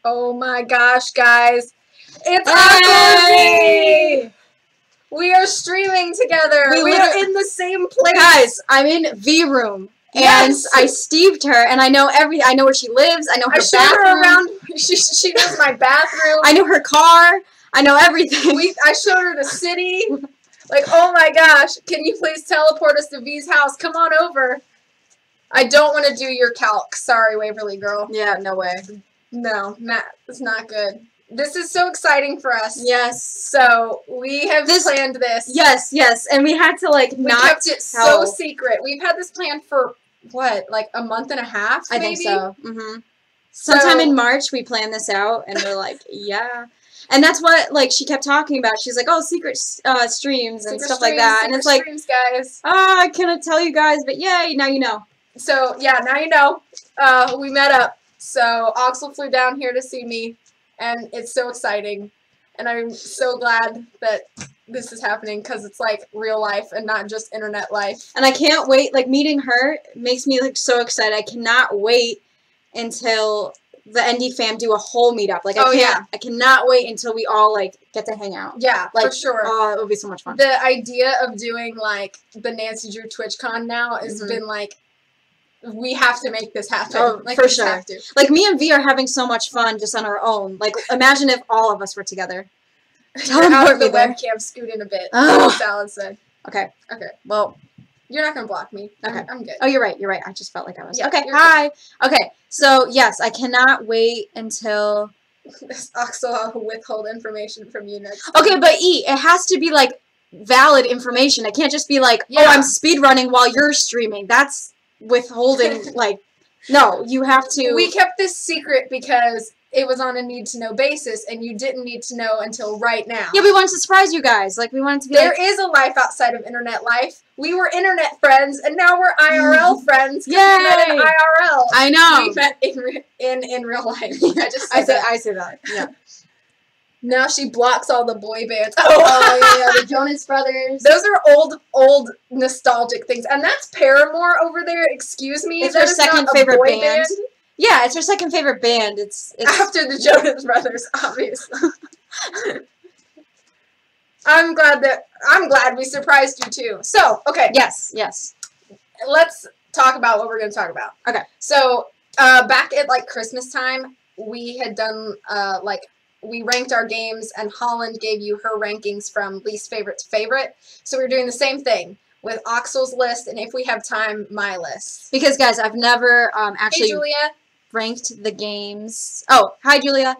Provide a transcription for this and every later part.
Oh my gosh, guys. It's Hey! Alyssa! We are streaming together. We are in the same place. Guys, I'm in V room. Yes. And I Steved her, and I know where she lives. I know her showed bathroom. her around. She knows my bathroom. I know her car. I know everything. I showed her the city. Like, oh my gosh, can you please teleport us to V's house? Come on over. I don't want to do your calc. Sorry, Waverly girl. Yeah, no way. No, Matt, it's not good. This is so exciting for us. Yes. So we have planned this. Yes, and we had to We kept it so secret. We've had this planned for what, like a month and a half? I think so. Sometime in March we planned this out, and we're like, yeah. And that's what, like, she kept talking about. She's like, oh, secret streams and stuff like that. And it's like, streams, guys. I cannot tell you guys, but yay, now you know. So, yeah, now you know. We met up. So, Oxel flew down here to see me, and it's so exciting. And I'm so glad that this is happening because it's, like, real life and not just internet life. And I can't wait. Like, meeting her makes me, like, so excited. I cannot wait until the ND fam do a whole meetup. Like, I cannot wait until we all, like, get to hang out. Yeah, like, for sure. Oh, it would be so much fun. The idea of doing, like, the Nancy Drew TwitchCon now has been, like, we have to make this happen. Oh, like, for we sure. Have to. Like, me and V are having so much fun just on our own. Like, imagine if all of us were together. You're out of the webcam, scoot in a bit. Oh. Salad said. Okay. Okay. Well, you're not going to block me. Okay. I'm good. Oh, you're right. You're right. I just felt like I was. Yeah, okay. Hi. Good. Okay. So, yes, I cannot wait until... This Oxel will withhold information from you next time. Okay, but E, it has to be, like, valid information. It can't just be like, yeah. Oh, I'm speedrunning while you're streaming. That's withholding, like... No, you have to... We kept this secret because it was on a need-to-know basis, and you didn't need to know until right now. Yeah, we wanted to surprise you guys. Like, we wanted to be There is a life outside of internet life. We were internet friends, and now we're IRL friends. Yay! We met in IRL. I know. We met in real life. I say that. Yeah. Now she blocks all the boy bands. Oh yeah, the Jonas Brothers. Those are old nostalgic things. And that's Paramore over there. Excuse me. It's her second favorite band. Yeah, it's her second favorite band. It's after the Jonas Brothers, obviously. I'm glad we surprised you too. So, okay. Yes. Let's talk about what we're going to talk about. Okay. So, back at like Christmas time, we had done we ranked our games, and Holland gave you her rankings from least favorite to favorite. So we're doing the same thing with Oxel's list, and if we have time, my list. Because, guys, I've never actually Julia. Ranked the games. Oh, hi, Julia.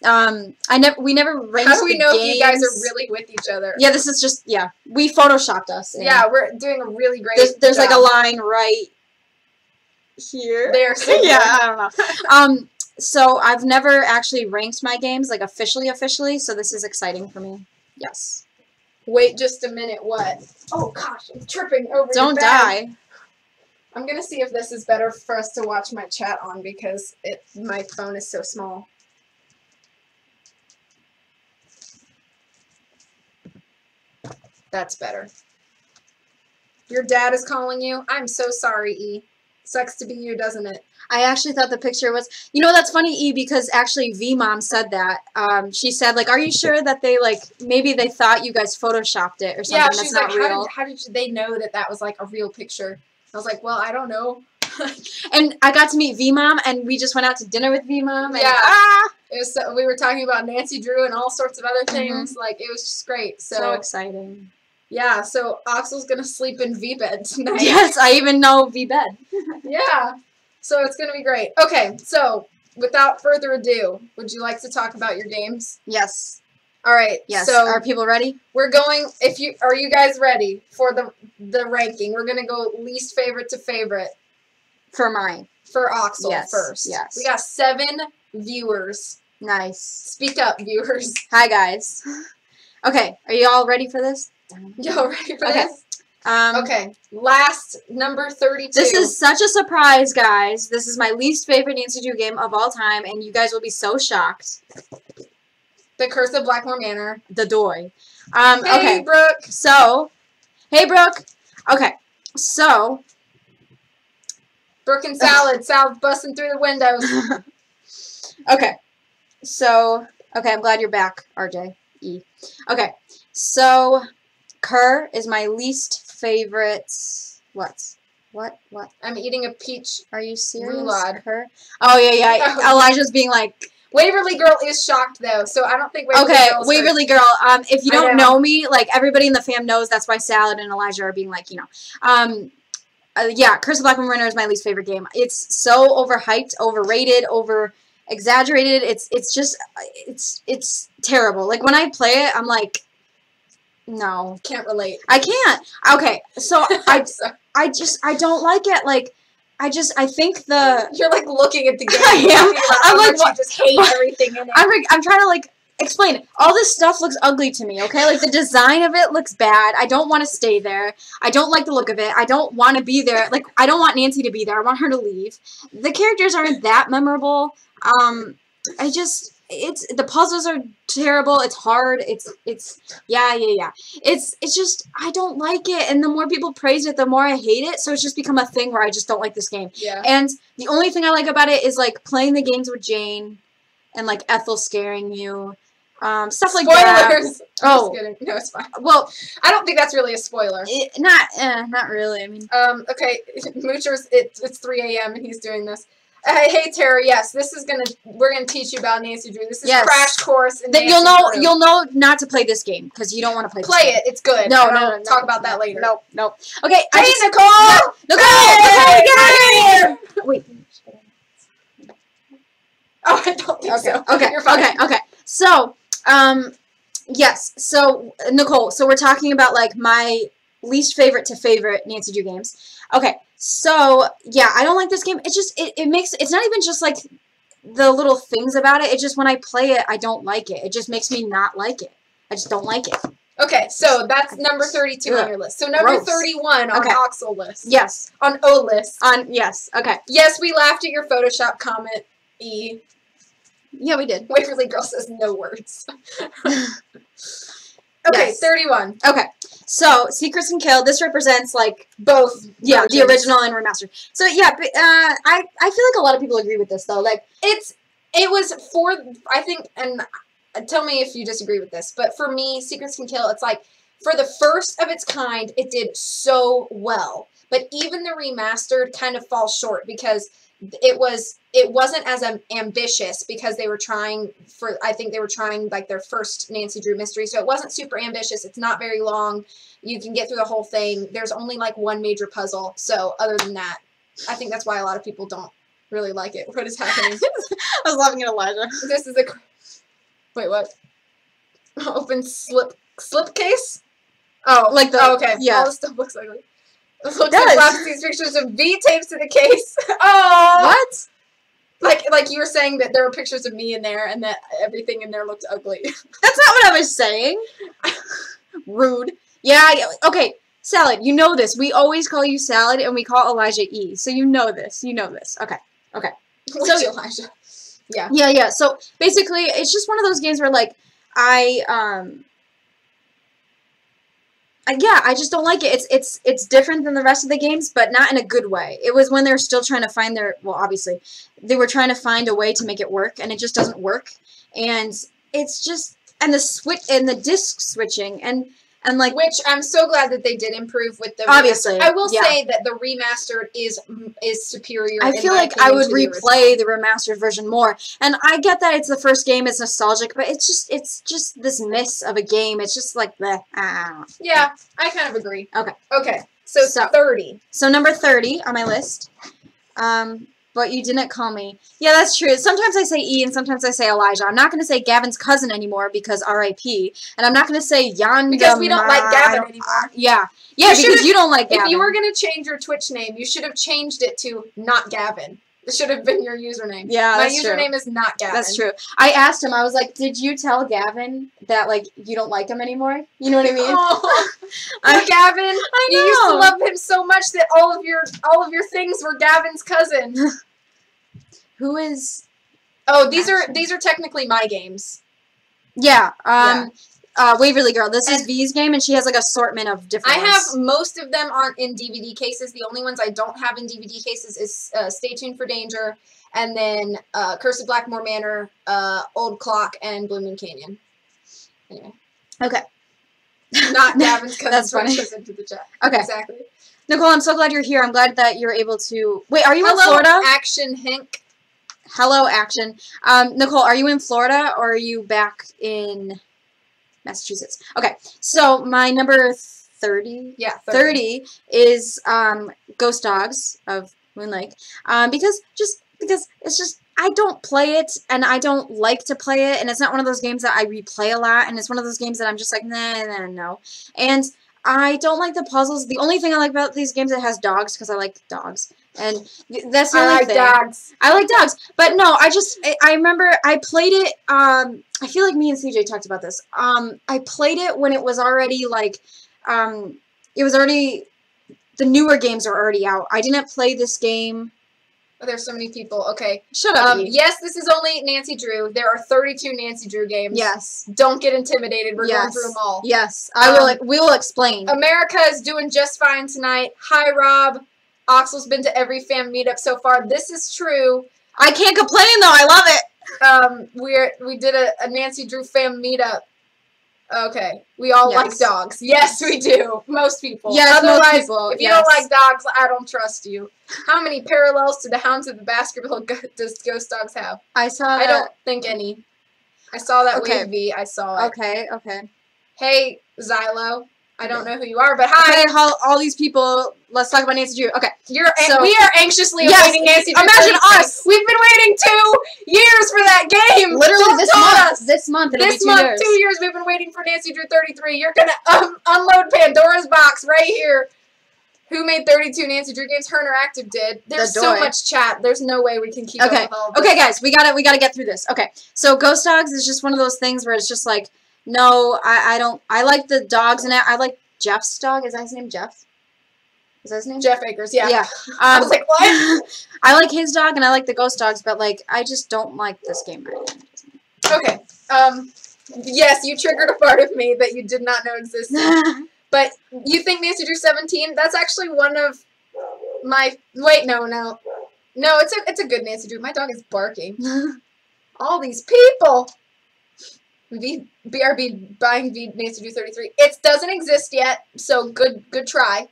We never ranked. How do we know games. If you guys are really with each other? Yeah, this is just we photoshopped us. Yeah, we're doing a really great. There's like a line right here. There. Yeah, I don't know. So I've never actually ranked my games, like, officially, so this is exciting for me. Yes. Wait just a minute, what? Oh, gosh, I'm tripping over Don't die. I'm going to see if this is better for us to watch my chat on, because my phone is so small. That's better. Your dad is calling you? I'm so sorry, E. Sucks to be you, doesn't it? I actually thought the picture was... You know, that's funny, E, because actually V-Mom said that. She said, like, are you sure that they, like, maybe they thought you guys photoshopped it or something that's not real? How did they know that was, like, a real picture? I was like, well, I don't know. And I got to meet V-Mom, and we just went out to dinner with V-Mom. Yeah. It was we were talking about Nancy Drew and all sorts of other things. Like, it was just great. So exciting. Yeah, so Oxel's going to sleep in V-bed tonight. Yes, I even know V-bed. Yeah. So it's going to be great. Okay, so without further ado, would you like to talk about your games? Yes. All right. Yes. So are people ready? We're going. Are you guys ready for the ranking? We're going to go least favorite to favorite. For mine. For Oxel first. Yes. We got 7 viewers. Nice. Speak up, viewers. Hi, guys. Okay, are you all ready for this? Y'all ready for this? Okay, last, number 32. This is such a surprise, guys. This is my least favorite Nancy Drew game of all time, and you guys will be so shocked. The Curse of Blackmore Manor. The Doy. Hey, okay. Brooke. So, hey, Brooke. Okay, so. Brooke and Salad. Salad busting through the windows. Okay, So, okay, I'm glad you're back, RJ. E. Okay, so Kerr is my least favorite. What? I'm eating a peach. Are you serious? Roulade. Kerr? Oh, yeah. Elijah's being like... Waverly Girl is shocked, though, so I don't think Waverly Girl is Waverly Girl, if you don't know me, like, everybody in the fam knows that's why Salad and Elijah are being like, you know. Yeah, Curse of Black Moon Runner is my least favorite game. It's so overhyped, overrated, over-exaggerated. It's just... It's terrible. Like, when I play it, I'm like... No. Can't relate. I can't. Okay, so I don't like it. Like, I think the... You're, like, looking at the game. I am. I'm like, what? You just hate everything in it. I'm trying to, like, explain it. All this stuff looks ugly to me, okay? Like, the design of it looks bad. I don't want to stay there. I don't like the look of it. I don't want to be there. Like, I don't want Nancy to be there. I want her to leave. The characters aren't that memorable. The puzzles are terrible. It's hard. Yeah. It's just, I don't like it. And the more people praise it, the more I hate it. So it's just become a thing where I just don't like this game. Yeah. And the only thing I like about it is, like, playing the games with Jane and, like, Ethel scaring you. Stuff like that. Spoilers! Oh. Just kidding. No, it's fine. Well, I don't think that's really a spoiler. Not really. I mean. Okay. Moocher's, it's 3 a.m. and he's doing this. Hey Tara, yes, we're gonna teach you about Nancy Drew. This is crash course. In you'll know not to play this game because you don't want to play. Play it. It's good. No. Talk about that later. Nope. Okay. Hey Nicole. Nicole, get out of here! Wait. Oh, I don't think so. Okay. You're fine. Okay. So, yes. So Nicole. So we're talking about, like, my least favorite to favorite Nancy Drew games. Okay. So, yeah, I don't like this game. It's just, it makes, it's not even just, like, the little things about it. It's just when I play it, I don't like it. It just makes me not like it. I just don't like it. Okay, so that's number 32 on your list. So number 31 on Oxel list. Yes. On O list. Yes, okay. Yes, we laughed at your Photoshop comment, E. Yeah, we did. Waverly Girl says no words. Okay, yes. 31. Okay. So, Secrets and Kill, this represents, like, both. Yeah, versions. The original and remastered. So, yeah, but, I feel like a lot of people agree with this, though. Like, it was for, I think, and tell me if you disagree with this, but for me, Secrets Can Kill, it's like, for the first of its kind, it did so well. But even the remastered kind of falls short because it wasn't as ambitious because they were trying I think they were trying, like, their first Nancy Drew mystery, so it wasn't super ambitious. It's not very long. You can get through the whole thing. There's only, like, one major puzzle, so other than that, I think that's why a lot of people don't really like it. What is happening? I was laughing at Elijah. This is wait, what? Open slip case? Oh, like the, okay. Yeah. All this stuff looks ugly. It looks like Flopsy's pictures of V tapes to the case. Oh! What? Like you were saying that there were pictures of me in there and that everything in there looked ugly. That's not what I was saying. Rude. Yeah, okay. Salad, you know this. We always call you Salad and we call Elijah E. So you know this. Okay. So Elijah. Yeah. Yeah. So basically, it's just one of those games where, like, I just don't like it. It's different than the rest of the games, but not in a good way. It was when they were still trying to find obviously, they were trying to find a way to make it work, and it just doesn't work. And it's just, and the disc switching, and like, which I'm so glad that they did improve with the obviously. I will say that the remastered is superior. I feel like I would replay the remastered version more. And I get that it's the first game, it's nostalgic, but it's just this miss of a game. It's just like the yeah, I kind of agree. Okay. So 30. So number 30 on my list. But you didn't call me. Yeah, that's true. Sometimes I say E and sometimes I say Elijah. I'm not going to say Gavin's cousin anymore because R.I.P. And I'm not going to say Yanda. Because we don't like Gavin anymore. Yeah, because you don't like Gavin. If you were going to change your Twitch name, you should have changed it to not Gavin. It should have been your username. Yeah, that's true. My username is not Gavin. That's true. I asked him, I was like, did you tell Gavin that, like, you don't like him anymore? You know what I mean? Oh, Gavin. I know. You used to love him so much that all of your things were Gavin's cousin. Who is... Oh, these are technically my games. Yeah. Waverly Girl. This is V's game, and she has like assortment of different I ones. have most of them aren't in DVD cases. The only ones I don't have in DVD cases is Stay Tuned for Danger, and then Curse of Blackmore Manor, Old Clock, and Blue Moon Canyon. Anyway. Okay. Not Gavin's cousin. That's funny. Into the chat. Okay. Exactly. Nicole, I'm so glad you're here. I'm glad that you're able to... Wait, are you Hello, in Florida? Action Hink. Hello, Action. Nicole, are you in Florida, or are you back in Massachusetts? Okay, so my number 30? Yeah, 30 is Ghost Dogs of Moon Lake. Because it's just... I don't play it, and I don't like to play it, and it's not one of those games that I replay a lot, and it's one of those games that I'm just like, nah, no. And I don't like the puzzles. The only thing I like about these games, it has dogs, because I like dogs. And that's the only thing. Dogs. I like dogs. But no, I remember I played it, I feel like me and CJ talked about this. I played it when it was already, like, it was already, the newer games are already out. I didn't play this game. Oh, there's so many people. Okay. Shut up, yes, this is only Nancy Drew. There are 32 Nancy Drew games. Yes. Don't get intimidated. We're going through them all. Yes. We will explain. America is doing just fine tonight. Hi, Rob. Oxel's been to every fan meetup so far. This is true. I can't complain, though. I love it. We did a Nancy Drew fan meetup. Okay. We all like dogs. Yes, we do. Most people. Yes, otherwise, most people. If you don't like dogs, I don't trust you. How many parallels to the Hounds of the Baskerville does Ghost Dogs have? I saw I don't think any. I saw that Wave V. I saw it. Okay. Hey, Xylo. I don't know who you are, but hi. Okay, all these people. Let's talk about Nancy Drew. Okay. We are anxiously awaiting Nancy Drew. Imagine us. We've been waiting 2 years for that game. Literally this month. It'll be 2 years. 2 years we've been waiting for Nancy Drew 33. You're going to unload Pandora's box right here. Who made 32 Nancy Drew games? Her Interactive did. There's so much chat. There's no way we can keep up with all of this. Okay, guys. We gotta get through this. Okay. So Ghost Dogs is just one of those things where it's just like, no, I don't. I like the dogs in it. I like Jeff's dog. Is that his name? Jeff? Is that his name? Jeff Akers, yeah. Yeah. I was like, what? I like his dog and I like the Ghost Dogs, but like I just don't like this game right now. Okay. Yes, you triggered a part of me that you did not know existed. But you think Nancy Drew 17? That's actually one of my. Wait, no. No, it's a good Nancy Drew. My dog is barking. All these people. BRB buying Nancy Drew 33. It doesn't exist yet, so good try.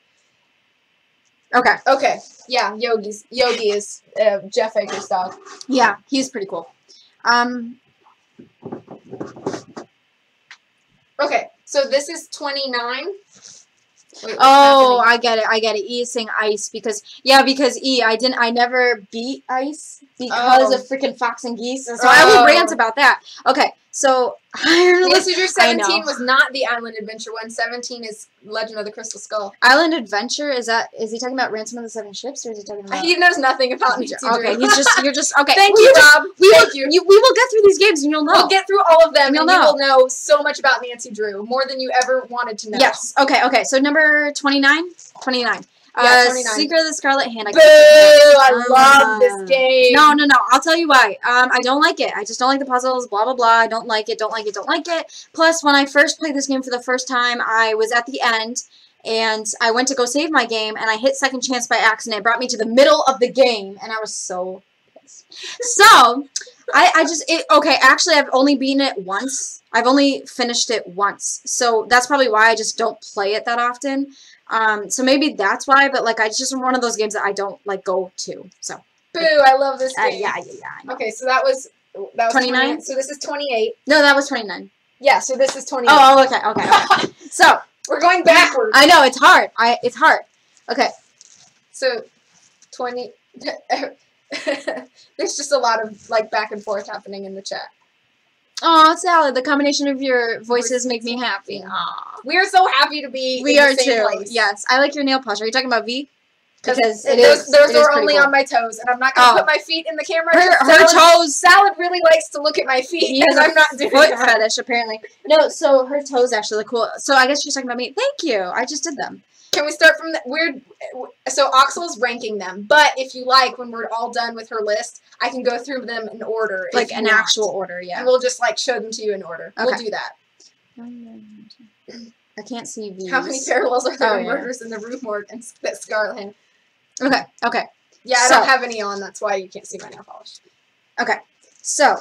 Okay. Yeah, Yogi is Jeff Akers' dog. Yeah, he's pretty cool. Okay, so this is 29. Wait, oh, I get it. E is saying ice because I never beat ice because of freaking Fox and Geese. So I will rant about that. Okay, so Nancy Drew 17 was not the Island Adventure one. 17 is Legend of the Crystal Skull. Island Adventure, is he talking about Ransom of the Seven Ships, or is he talking about... He knows nothing about Nancy Drew. Okay, you're just, okay. Thank you, Rob. Thank you. We will get through these games and you'll know. We'll get through all of them and you will know so much about Nancy Drew. More than you ever wanted to know. Yes. Okay, so number 29? 29. Yeah, 29. Secret of the Scarlet Hand. Boo! I love this game. No. I'll tell you why. I don't like it. I just don't like the puzzles, blah, blah, blah. I don't like it. Plus, when I first played this game for the first time, I was at the end, and I went to go save my game, and I hit second chance by accident. It brought me to the middle of the game, and I was so pissed. So, actually, I've only beaten it once. I've only finished it once. So, that's probably why I just don't play it that often. So maybe that's why, but like it's just one of those games that I don't like go to. So boo, I love this game. Yeah. Okay, so that was 29. So this is 28. No, that was 29. Yeah, so this is 28. Oh, okay. So we're going backwards. I know it's hard. It's hard. Okay. So 20. There's just a lot of like back and forth happening in the chat. Oh, Sally, the combination of your voices make me happy. Aww. We are so happy to be We in are the same too. place. Yes. I like your nail polish. Are you talking about V? Because those are only on my toes, and I'm not going to put my feet in the camera. Her toes. Salad really likes to look at my feet, and I'm not doing foot that. fetish, apparently. No, so her toes actually look cool. So I guess she's talking about me. Thank you. I just did them. Can we start from the weird? So Oxel's ranking them, but if you like, when we're all done with her list, I can go through them in order, like an actual order, yeah. And we'll just like show them to you in order. Okay. We'll do that. I can't see these. How many parallels are there Oh, to yeah. Murders in the Rue Morgue and that Scarlet Hand? Okay, okay. Yeah, I So- don't have any on. That's why you can't see my nail polish. Okay. So,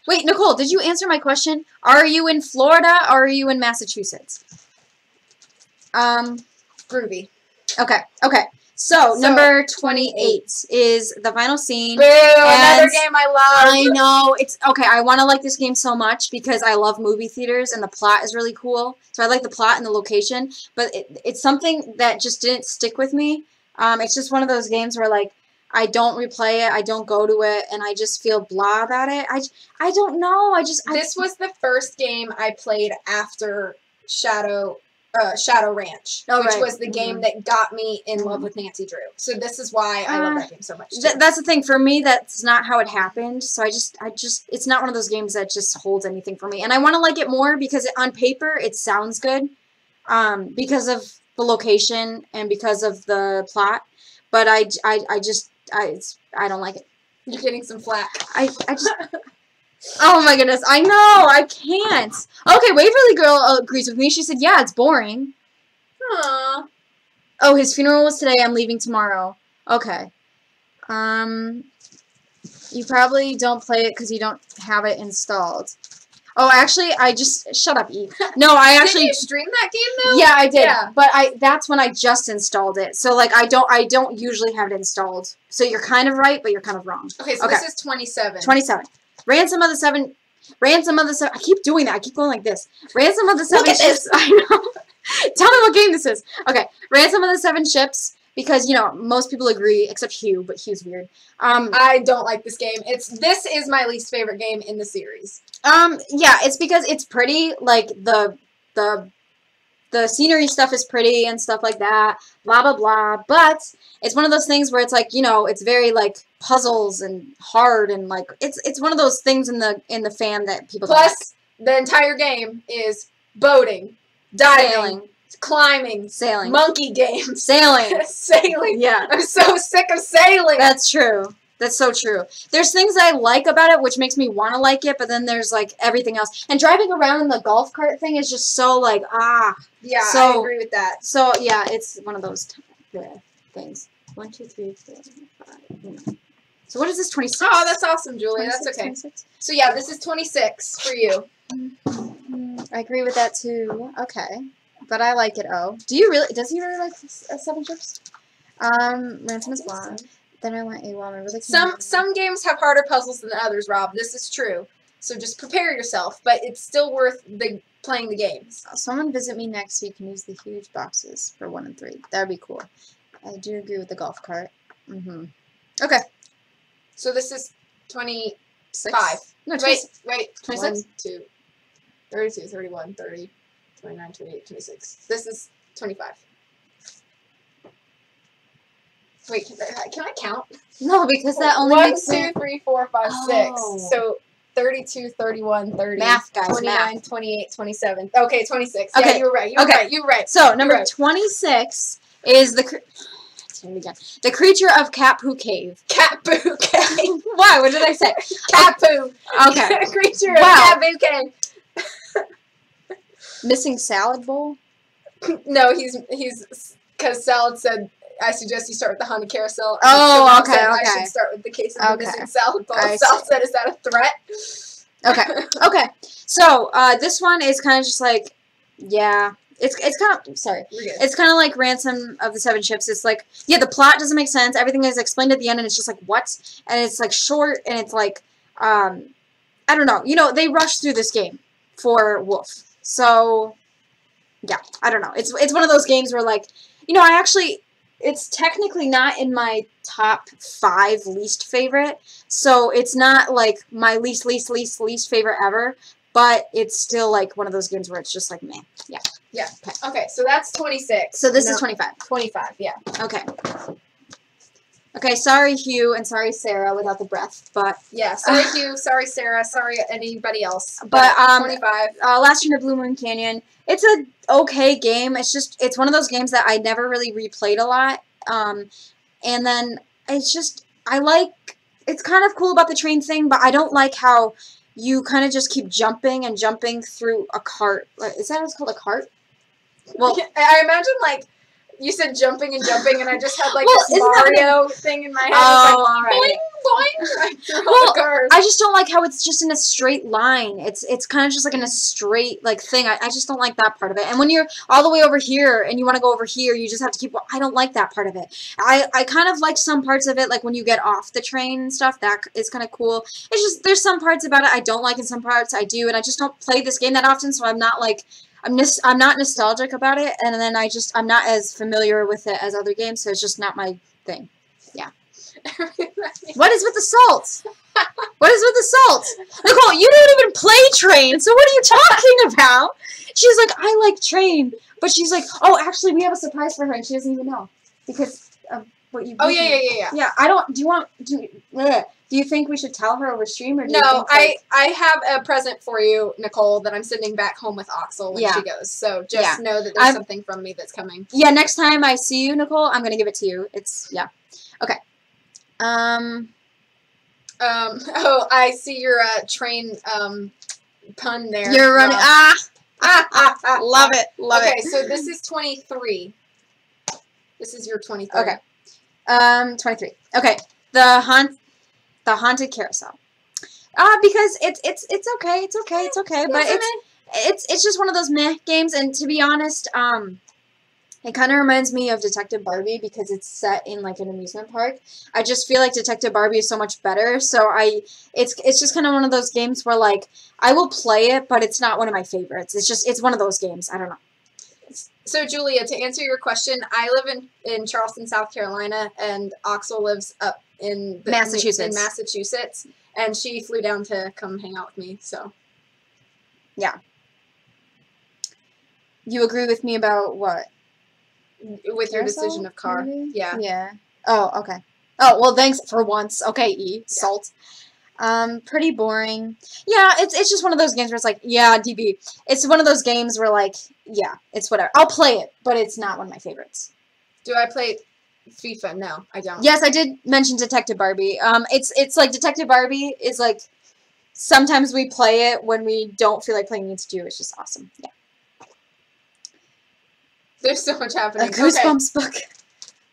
wait, Nicole, did you answer my question? Are you in Florida or are you in Massachusetts? Groovy. Okay, okay. So, number 28 is the final scene. Boo! Another And game I love. I know. It's okay. I want to like this game so much because I love movie theaters and the plot is really cool. So I like the plot and the location, but it's something that just didn't stick with me. It's just one of those games where like I don't replay it, I don't go to it, and I just feel blah about it. I don't know. This was the first game I played after Shadow Ranch, Oh, which right. was the game that got me in love with Nancy Drew. So this is why I love that game so much. Too. That's the thing for me. That's not how it happened. So I just, it's not one of those games that just holds anything for me. And I want to like it more because on paper it sounds good, because of the location and because of the plot. But I don't like it. You're getting some flack. I just. Oh my goodness, I know, I can't. Okay, Waverly Girl agrees with me. She said, yeah, it's boring. Aww. Oh, his funeral was today, I'm leaving tomorrow. Okay. You probably don't play it because you don't have it installed. Oh, actually, shut up, E. No, I actually... Did you stream that game, though? Yeah, I did. Yeah. But that's when I just installed it. So, like, I don't usually have it installed. So you're kind of right, but you're kind of wrong. Okay, so this is 27. 27. Ransom of the Seven... I keep doing that. I keep going like this. Ransom of the Seven Look at Ships... I know. Tell me what game this is. Okay. Ransom of the Seven Ships... Because, you know, most people agree, except Hugh, but Hugh's weird. I don't like this game. This is my least favorite game in the series. Yeah, it's because it's pretty, like, the scenery stuff is pretty and stuff like that, blah, blah, blah, but it's one of those things where it's like, you know, it's very, like, puzzles and hard and, like, it's one of those things in the fan that people don't like. Plus, the entire game is boating, diving, Sailing. climbing, Sailing. monkey games, Sailing. sailing. Yeah. I'm so sick of sailing. That's true. That's so true. There's things I like about it, which makes me want to like it, but then there's, like, everything else. And driving around in the golf cart thing is just so, like, Yeah, So- I agree with that. So, yeah, it's one of those things. 1, 2, 3, 4, 5. So what is this, 26? Oh, that's awesome, Julia. That's 26, okay. 26? So yeah, this is 26 for you. I agree with that too. Okay. But I like it, does he really like Seven Ships? Ransom is blonde. Then I went AWOL. I really Some games have harder puzzles than others, Rob. This is true. So just prepare yourself, but it's still worth playing the games. Someone visit me next so you can use the huge boxes for 1 and 3. That'd be cool. I do agree with the golf cart. Okay. So this is 25. 6? No, Wait. 26? 1, 2, 32, 31, 30, 29, 28, 26. This is 25. Wait, can I count? No, because that only 1, makes 2, 3, 4, 5, 6. Oh. So 32, 31, 30, Math, guys, 29, math. 28, 27. Okay, 26. Yeah, Okay. you were right. You were right. So, number right. 26 is the creature of Cat-Poo Cave. Cat Boo Cave. Why? What did I say? Cat Poo. Okay. Creature Wow. of Cat Boo Cave. Missing salad bowl? No, he's because Salad said I suggest you start with the Haunted Carousel. and Oh, Rob okay, said I okay. should start with the case of the Okay. missing salad bowl. I Salad see. said, "Is that a threat?" Okay. Okay. So, this one is kind of just like, yeah. It's kind of, sorry. We're good. It's kind of like Ransom of the Seven Ships. It's like, yeah, the plot doesn't make sense. Everything is explained at the end, and it's just like, what? And it's like short, and it's like, I don't know. You know, they rushed through this game for Wolf. So, yeah, I don't know. It's one of those games where, like, you know, it's technically not in my top 5 least favorite. So it's not like my least favorite ever. But it's still like one of those games where it's just like, meh. Yeah. Yeah. Okay, so that's 26. So this is 25. 25. Yeah. Okay. Okay, sorry Hugh and sorry Sarah without the breath, but Yeah. Sorry, Hugh. Sorry, Sarah. Sorry, anybody else. But, 25. Last Year in Blue Moon Canyon, it's a okay game. It's one of those games that I never really replayed a lot. And then it's kind of cool about the train thing, but I don't like how, you kind of just keep jumping and jumping through a cart. Is that what's called, a cart? Well, I imagine, like, you said jumping and jumping, and I just had, like, Well, this isn't that Mario thing in my head. Oh, It's all like, right. boing, boing, right through all Well, the cars. I just don't like how it's just in a straight line. It's kind of just like in a straight like thing. I just don't like that part of it. And when you're all the way over here and you want to go over here, you just have to keep. I don't like that part of it. I kind of like some parts of it, like when you get off the train and stuff. That is kind of cool. It's just there's some parts about it I don't like, and some parts I do, and I just don't play this game that often, so I'm not like. I'm not nostalgic about it, and then I'm not as familiar with it as other games, so it's just not my thing. Yeah. What is with the salt? What is with the salt? Nicole, you don't even play Train, so what are you talking about? She's like, I like Train, but she's like, oh, actually, we have a surprise for her, and she doesn't even know because of what you. Oh yeah. Yeah, I don't. Do you think we should tell her over stream, or do you No, think, I have a present for you, Nicole, that I'm sending back home with Oxel when she goes. So just know that there's something from me that's coming. Yeah, next time I see you, Nicole, I'm gonna give it to you. Okay. Oh, I see your Train pun there. You're running. Love it. Love it. Okay, so this is 23. This is your 23. Okay. 23. Okay. The haunted carousel. Because it's okay. It's okay. But it's just one of those meh games, and to be honest, it kind of reminds me of Detective Barbie because it's set in like an amusement park. I just feel like Detective Barbie is so much better. So it's just kind of one of those games where like I will play it, but it's not one of my favorites. It's one of those games. I don't know. So Julia, to answer your question, I live in Charleston, South Carolina, and Oxel lives up in Massachusetts, and she flew down to come hang out with me. So yeah. You agree with me about what? With your decision of car. Maybe? Yeah. Yeah. Oh, okay. Oh, well, thanks for once. Okay, E. Salt. Pretty boring. Yeah, it's just one of those games where it's like, yeah, DB. It's one of those games where like, yeah, it's whatever. I'll play it, but it's not one of my favorites. Do I play FIFA? No, I don't. Yes, I did mention Detective Barbie. It's like Detective Barbie is like, sometimes we play it when we don't feel like playing Need to Do. It's just awesome. Yeah. There's so much happening. A Goosebumps book.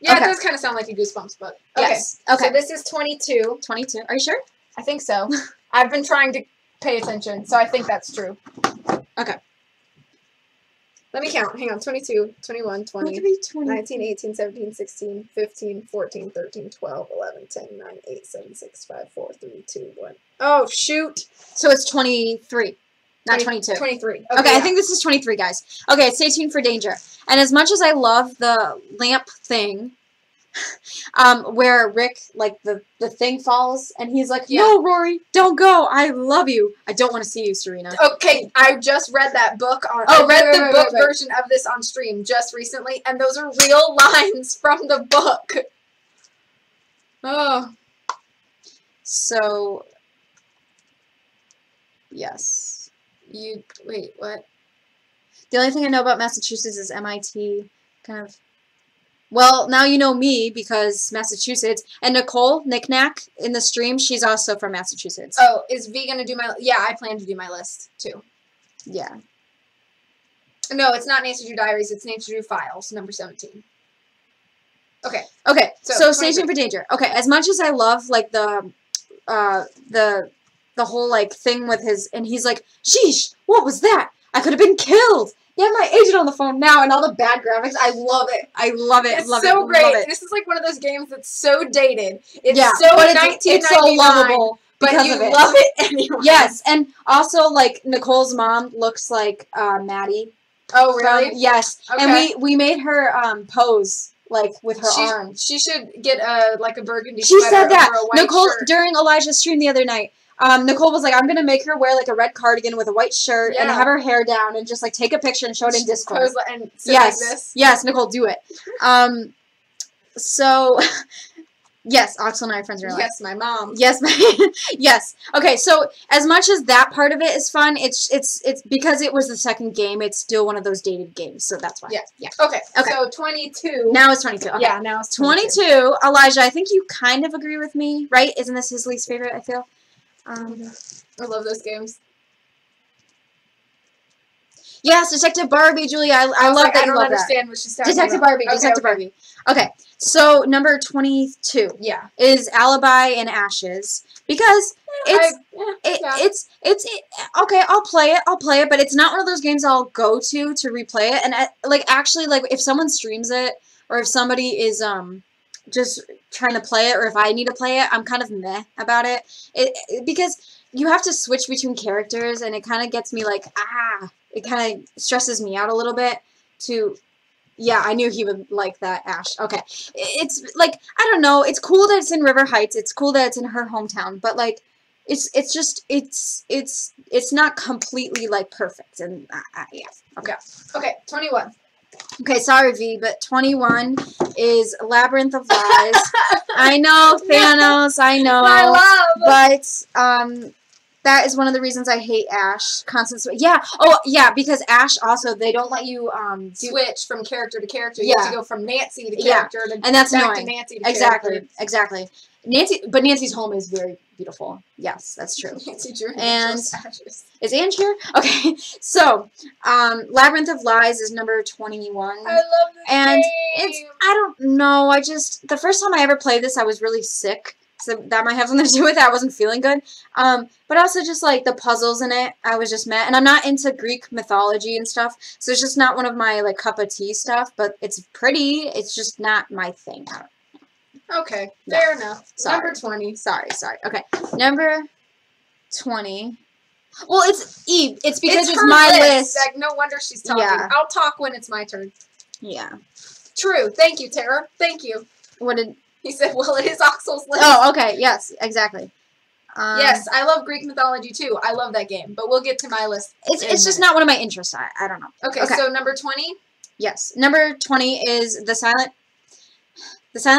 Yeah, it does kind of sound like a Goosebumps book. Okay. Yes. Okay. So this is 22. 22. Are you sure? I think so. I've been trying to pay attention, so I think that's true. Okay. Let me count. Hang on. 22, 21, 20, 20. 19, 18, 17, 16, 15, 14, 13, 12, 11, 10, 9, 8, 7, 6, 5, 4, 3, 2, 1. Oh, shoot. So it's 23. Not 22. 23. Okay, I think this is 23, guys. Okay, stay tuned for danger. And as much as I love the lamp thing, where Rick, like, the thing falls, and he's like, no, Rory, don't go. I love you. I don't want to see you, Serena. Okay, I just read that book. Version of this on stream just recently, and those are real lines from the book. Oh. So, yes. Wait, what? The only thing I know about Massachusetts is MIT, kind of. Well, now you know me because Massachusetts. And Nicole, Knick-Knack, in the stream, she's also from Massachusetts. Oh, is V going to do my... Yeah, I plan to do my list, too. Yeah. No, it's not Nancy Drew Diaries. It's Nancy Drew Files, number 17. Okay. Okay, so stay tuned for danger. Okay, as much as I love, like, the whole, like, thing with his... And he's like, sheesh, what was that? I could have been killed. Yeah, my agent on the phone now, and all the bad graphics. I love it. I love it. It's so great. Love it. This is like one of those games that's so dated. It's so 1999, it's so lovable but you love it anyway. Yes, and also like Nicole's mom looks like Maddie. Oh really? Yes, okay. And we made her pose like with her arms. She should get a burgundy. She sweater said that over a white Nicole shirt. during Elijah's stream the other night. Nicole was like, I'm going to make her wear, like, a red cardigan with a white shirt and have her hair down and just, like, take a picture and show it in Discord. And sit like this. Yes, Nicole, do it. So, yes, Oxel and I are friends in real life. Yes, my mom. Yes, yes. Okay, so as much as that part of it is fun, it's because it was the second game, it's still one of those dated games, so that's why. Yeah. Okay. So 22. Now it's 22. Okay. Yeah, now it's 22. 22. Elijah, I think you kind of agree with me, right? Isn't this his least favorite, I feel? I love those games. Yes, Detective Barbie, Julia. I love like, that I you don't love understand that. what she's talking Detective about. Barbie. Okay, Detective okay. Barbie. Okay, so number 22 Yeah. is Alibi and Ashes because it's okay. I'll play it, but it's not one of those games I'll go to replay it. And actually, if someone streams it or if somebody is just trying to play it, or if I need to play it, I'm kind of meh about it. Because you have to switch between characters, and it kind of gets me it kind of stresses me out a little bit yeah, I knew he would like that, Ash. Okay. It's, I don't know. It's cool that it's in River Heights. It's cool that it's in her hometown. But, it's not completely, perfect. And, yeah. Okay. Okay, 21. Okay, sorry, V, but 21 is Labyrinth of Lies. I know, Thanos, I know. My love! But, that is one of the reasons I hate Ash. Yeah. Oh, yeah, because Ash also, they don't let you, switch from character to character. You Yeah. have to go from Nancy to character to and that's back annoying. to Nancy to Exactly, character. exactly. Nancy's home is very beautiful. Yes, that's true. Nancy Drew And Ashes. is Ange here? Okay, so Labyrinth of Lies is number 21. I love this and game. I don't know. The first time I ever played this, I was really sick. So that might have something to do with it. I wasn't feeling good. But also just the puzzles in it, I was just meh. And I'm not into Greek mythology and stuff, so it's just not one of my cup of tea stuff. But it's pretty. It's just not my thing. Okay, fair enough. Sorry. Number 20. Sorry. Okay, number 20. Well, it's Eve. It's because it's my list. No wonder she's talking. Yeah. I'll talk when it's my turn. Yeah. True. Thank you, Tara. Thank you. What did... He said, well, it is Oxel's list. Oh, okay. Yes, exactly. Yes, I love Greek mythology, too. I love that game. But we'll get to my list. It's just not one of my interests. I don't know. Okay, so number 20? Yes. Number 20 is The Silent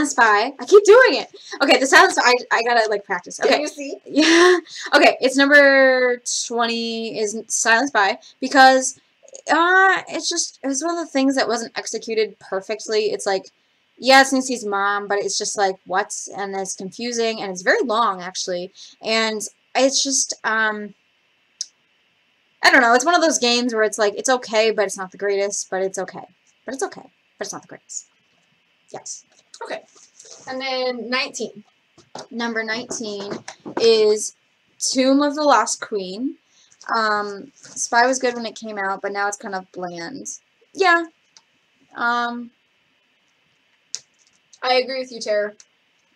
Spy. I keep doing it. Okay, The Silent Spy. I gotta, practice. Okay. Can you see? Yeah. Okay, it's number 20 is Silent Spy because it was one of the things that wasn't executed perfectly. It's yeah, it's Nancy's mom, but it's just what? And it's confusing, and it's very long, actually. And it's just, I don't know. It's one of those games where it's it's okay, but it's not the greatest, but it's okay. But it's okay, but it's not the greatest. Yes. Okay. And then 19. Number 19 is Tomb of the Lost Queen. Spy was good when it came out, but now it's kind of bland. Yeah. I agree with you, Tara,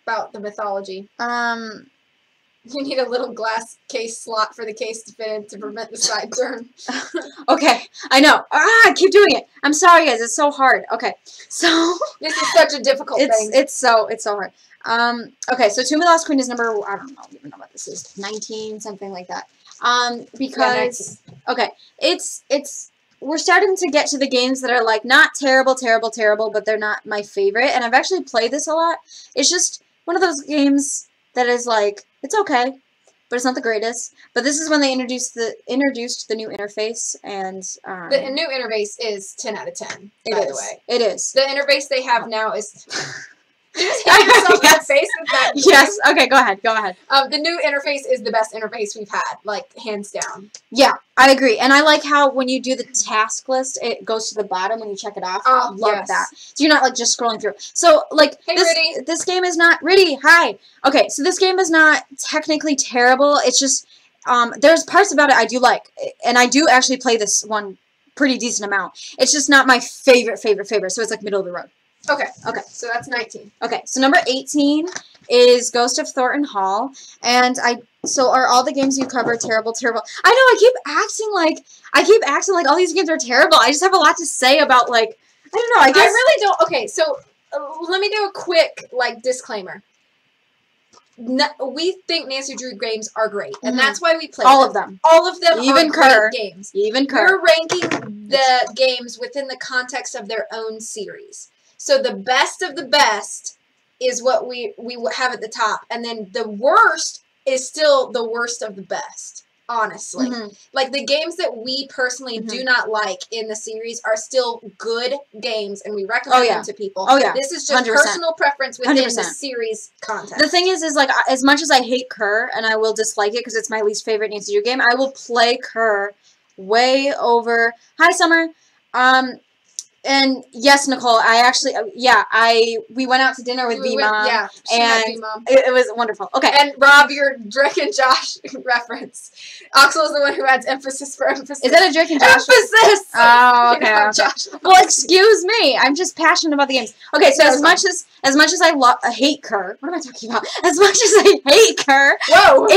about the mythology. You need a little glass case slot for the case to fit in to prevent the side turn. Okay, I know. I keep doing it. I'm sorry, guys. It's so hard. Okay, so this is such a difficult thing. It's so hard. Okay, so Tomb of the Lost Queen is number, I don't even know what this is, 19, something like that. Because okay, we're starting to get to the games that are not terrible, but they're not my favorite. And I've actually played this a lot. It's just one of those games that is it's okay, but it's not the greatest. But this is when they introduced the new interface, and the new interface is 10 out of 10. By the way, it is. The interface they have now is. You just hit yourself in the face with that. Yes. Okay. Go ahead. The new interface is the best interface we've had, hands down. Yeah, I agree, and I like how when you do the task list, it goes to the bottom when you check it off. Oh, love that. So you're not just scrolling through. So hey, this game is not Riddy. Hi. Okay, so this game is not technically terrible. It's just there's parts about it I do like, and I do actually play this one pretty decent amount. It's just not my favorite. So it's middle of the road. Okay. So that's 19. Okay, so number 18 is Ghost of Thornton Hall, and so are all the games you cover terrible? I know, I keep acting like all these games are terrible. I just have a lot to say about, I don't know, I guess. I really don't. Okay, so let me do a quick, disclaimer. We think Nancy Drew games are great, and that's why we play all of them. All of them Even are great games. Even Kerr. We're ranking the games within the context of their own series. So the best of the best is what we have at the top, and then the worst is still the worst of the best. honestly. Like, the games that we personally do not like in the series are still good games, and we recommend them to people. Oh, yeah. This is just 100%. personal preference within 100%. the series content. The thing is like, as much as I hate Kerr, and I will dislike it because it's my least favorite Nancy Drew game, I will play Kerr way over... Hi, Summer. And yes, Nicole, I actually, we went out to dinner with V-Mom. Yeah, and it was wonderful. Okay. And Rob, your Drake and Josh reference. Axel is the one who adds emphasis for emphasis. Is that a Drake and Josh? Emphasis! Oh, okay. You know, Okay. Josh. Well, excuse me. I'm just passionate about the games. Okay, so as much as I hate Kerr, what am I talking about? As much as I hate Kerr, whoa,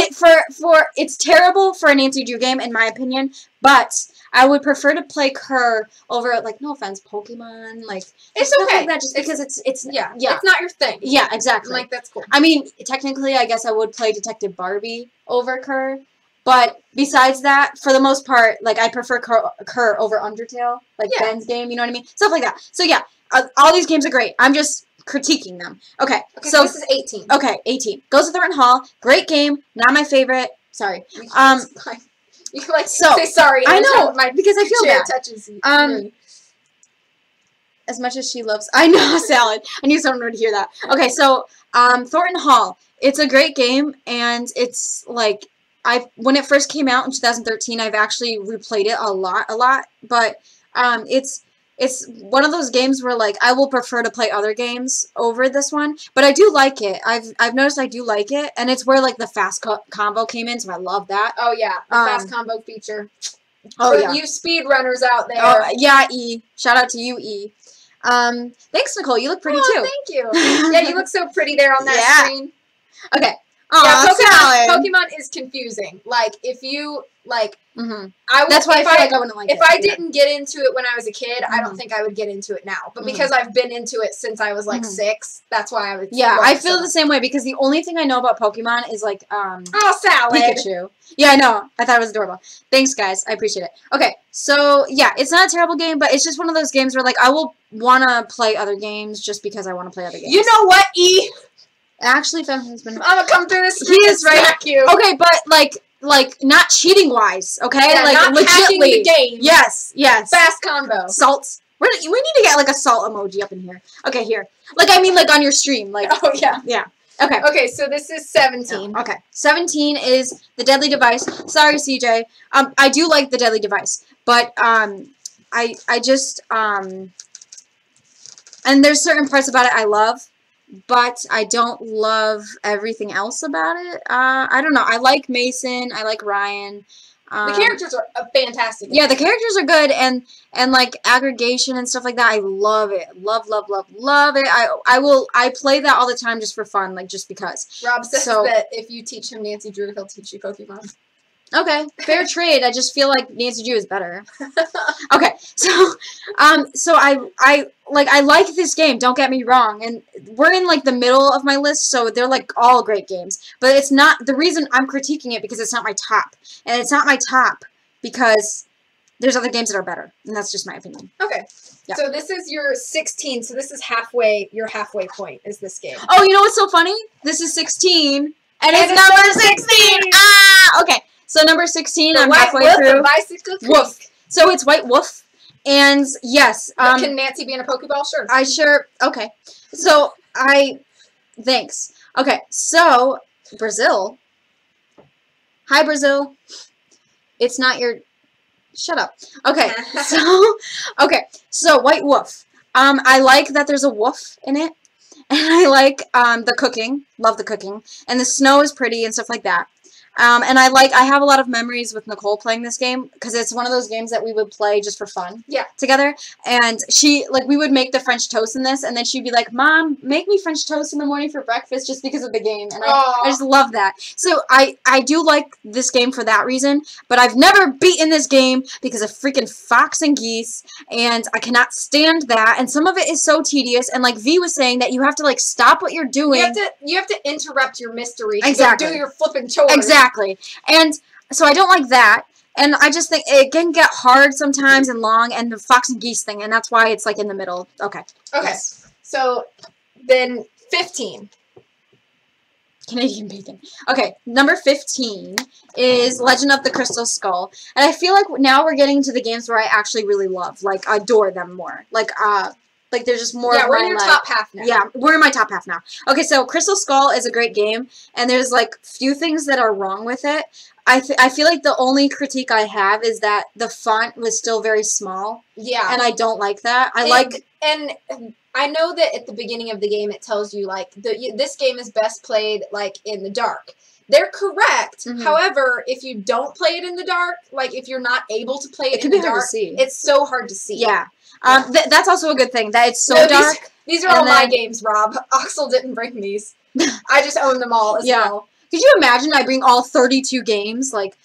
it's terrible for a Nancy Drew game in my opinion, but I would prefer to play Kerr over, like, no offense, Pokemon, like, it's stuff okay. like that, just because it's it's not your thing. Yeah, exactly. Like, that's cool. I mean, technically, I guess I would play Detective Barbie over Kerr, but besides that, for the most part, like, I prefer Kerr over Undertale, like Ben's game, you know what I mean? Stuff like that. So yeah, all these games are great. I'm just critiquing them. Okay, so this is 18. Okay, 18. Goes to Thornton Hall. Great game. Not my favorite. Sorry. You can, like, say sorry. I know, because I feel bad. Touches you. As much as she loves... I know, Salad. I knew someone would hear that. Okay, so, Thornton Hall. It's a great game, and it's, like... When it first came out in 2013, I've actually replayed it a lot, but, it's one of those games where, like, I will prefer to play other games over this one, but I do like it. I've noticed I do like it, and it's where, like, the fast combo came in, so I love that. Oh, yeah, the fast combo feature. Oh, For yeah. you speedrunners out there. Oh, yeah, E. Shout out to you, E. Thanks, Nicole. You look pretty, too. Thank you. Yeah, you look so pretty there on that screen. Okay. Yeah, Pokemon is confusing. Like, if you, like, that's why I feel like I wouldn't like it. If I didn't get into it when I was a kid, I don't think I would get into it now. But because I've been into it since I was, like, 6, that's why I would. Yeah, I feel the same way, because the only thing I know about Pokemon is, like, oh, Salad! Pikachu. Yeah, I know. I thought it was adorable. Thanks, guys. I appreciate it. Okay, so, yeah, it's not a terrible game, but it's just one of those games where, like, I will want to play other games just because I want to play other games. You know what, E? Actually, Fountain's been... I'm gonna come through this. He is right. You. Okay, but, like, not cheating wise, okay? Yeah, like, not hacking the game. Yes. Fast combo. Salts. We need to get, like, a salt emoji up in here. Okay, here. Like, I mean, like, on your stream. Like, oh, yeah. Yeah. Okay. Okay, so this is 17. Oh, okay. 17 is the Deadly Device. Sorry, CJ. I do like the Deadly Device, but, I just, and there's certain parts about it I love, but I don't love everything else about it. I don't know. I like Mason. I like Ryan. The characters are fantastic. Yeah, the characters are good, and like aggregation and stuff like that. I love it. Love it. I play that all the time just for fun, like just because. Rob says that if you teach him Nancy Drew, he'll teach you Pokemon. Okay, fair trade. I just feel like Nancy Drew is better. Okay, so I like this game. Don't get me wrong, and we're in like the middle of my list, so they're like all great games. But it's not the reason I'm critiquing it because it's not my top, and it's not my top because there's other games that are better, and that's just my opinion. Okay, yeah. So this is your 16. So this is halfway. Your halfway point is this game. Oh, you know what's so funny? This is 16, and it's number 16. Ah, okay. So number 16, I'm halfway through. Woof. So it's White Wolf, and yes. Can Nancy be in a Pokeball? Sure. Okay. So thanks. Okay. So Brazil. Hi, Brazil. It's not your. Shut up. Okay. So White Wolf. I like that there's a wolf in it, and I like the cooking. Love the cooking, and the snow is pretty and stuff like that. And I have a lot of memories with Nicole playing this game because it's one of those games that we would play just for fun together. And we would make the French toast in this, and then she'd be like, Mom, make me French toast in the morning for breakfast just because of the game. And I just love that. So I do like this game for that reason, but I've never beaten this game because of freaking Fox and Geese, and I cannot stand that. And some of it is so tedious, and like V was saying, that you have to like stop what you're doing. You have to interrupt your mystery to do your flipping chores. Exactly. And so I don't like that. And I just think it can get hard sometimes and long, and the Fox and Geese thing, and that's why it's like in the middle. Okay. Okay. Yes. So then 15. Canadian bacon. Okay, number 15 is Legend of the Crystal Skull. And I feel like now we're getting to the games where I actually really love, like, adore them more. Like they're just more Yeah, of we're my, in your like, top half now. Yeah, we're in my top half now. Okay, so Crystal Skull is a great game, and there's, like, few things that are wrong with it. I feel like the only critique I have is that the font was still very small. Yeah. And I don't like that. And I know that at the beginning of the game it tells you, like, this game is best played, like, in the dark. They're correct. Mhm. However, if you don't play it in the dark, like, if you're not able to play it in can the be hard dark, to see. it's so hard to see. Yeah. That's also a good thing, that it's so No, dark. These are all my games, Rob. Oxel didn't bring these. I just own them all as well. Could you imagine I bring all 32 games, like,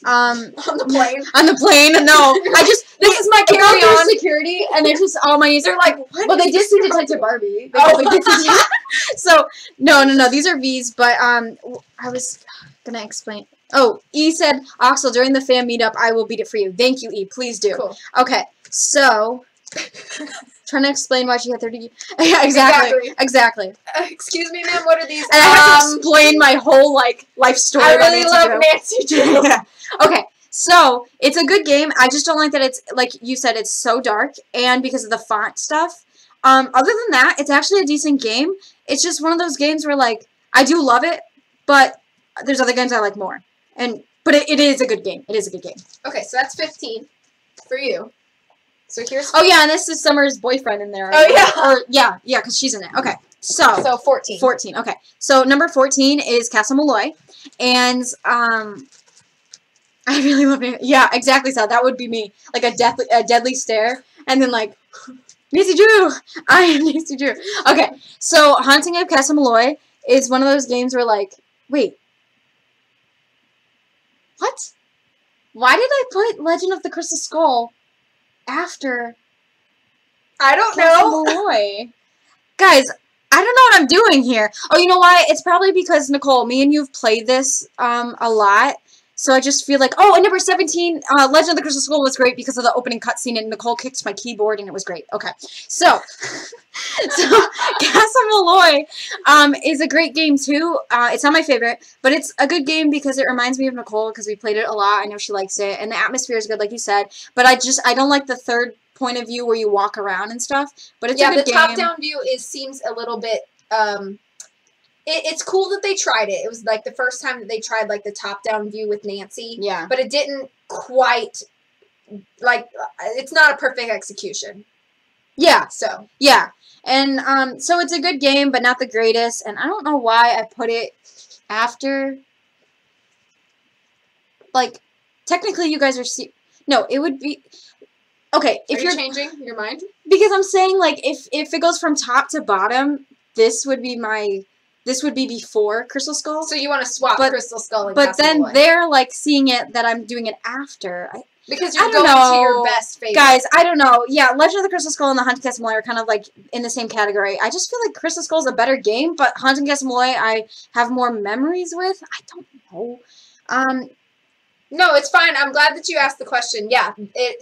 on the plane? On the plane? No. This is my carry-on. Security, and they're just all my... They're like, what? Well, they did see Detective Barbie. Oh. So, no, these are V's, but, I was gonna explain... Oh, E said, Oxel, during the fan meetup, I will beat it for you. Thank you, E. Please do. Cool. Okay, so... Trying to explain why she had 30... Yeah, exactly. Excuse me, ma'am, what are these? And I have to explain my whole, like, life story. I really love Nancy Drew. Yeah. Okay, so, it's a good game. I just don't like that it's, like you said, it's so dark, and because of the font stuff. Other than that, it's actually a decent game. It's just one of those games where, like, I do love it, but there's other games I like more. But it is a good game. It is a good game. Okay, so that's 15 for you. So here's... Oh, yeah, and this is Summer's boyfriend in there. Oh, yeah. Yeah, because she's in it. Okay, so 14. 14, okay. So, number 14 is Castle Malloy, and, I really love it. Yeah, exactly, so that would be me. Like, a deadly stare, and then, like, Nancy Drew! I am Nancy Drew. Okay, so, Haunting of Castle Malloy is one of those games where, like, wait. What? Why did I put Legend of the Crystal Skull after I don't Castle know. Malloy? Guys, I don't know what I'm doing here. Oh, you know why? It's probably because, Nicole, me and you have played this a lot. So I just feel like, oh, and number 17, Legend of the Crystal Skull was great because of the opening cutscene, and Nicole kicked my keyboard, and it was great. Okay, so, Castle Malloy is a great game, too. It's not my favorite, but it's a good game because it reminds me of Nicole, because we played it a lot. I know she likes it, and the atmosphere is good, like you said, but I don't like the third point of view where you walk around and stuff, but it's a good game. Yeah, the top-down view seems a little bit, it's cool that they tried it. It was, like, the first time that they tried, like, the top-down view with Nancy. Yeah. But it didn't quite, like, it's not a perfect execution. Yeah. So. Yeah. And, so it's a good game, but not the greatest, and I don't know why I put it after, like, technically you guys are no, it would be... Okay, if you're changing your mind? Because I'm saying, like, if it goes from top to bottom, this would be before Crystal Skull. So you want to swap Crystal Skull and But Castle then Malloy. they're, like, seeing it that I'm doing it after. Because you're going to your best favorite. Guys, I don't know. Yeah, Legend of the Crystal Skull and the Haunted Castle Malloy are kind of, like, in the same category. I just feel like Crystal Skull is a better game, but Haunted Castle Malloy I have more memories with. I don't know. No, it's fine. I'm glad that you asked the question. Yeah,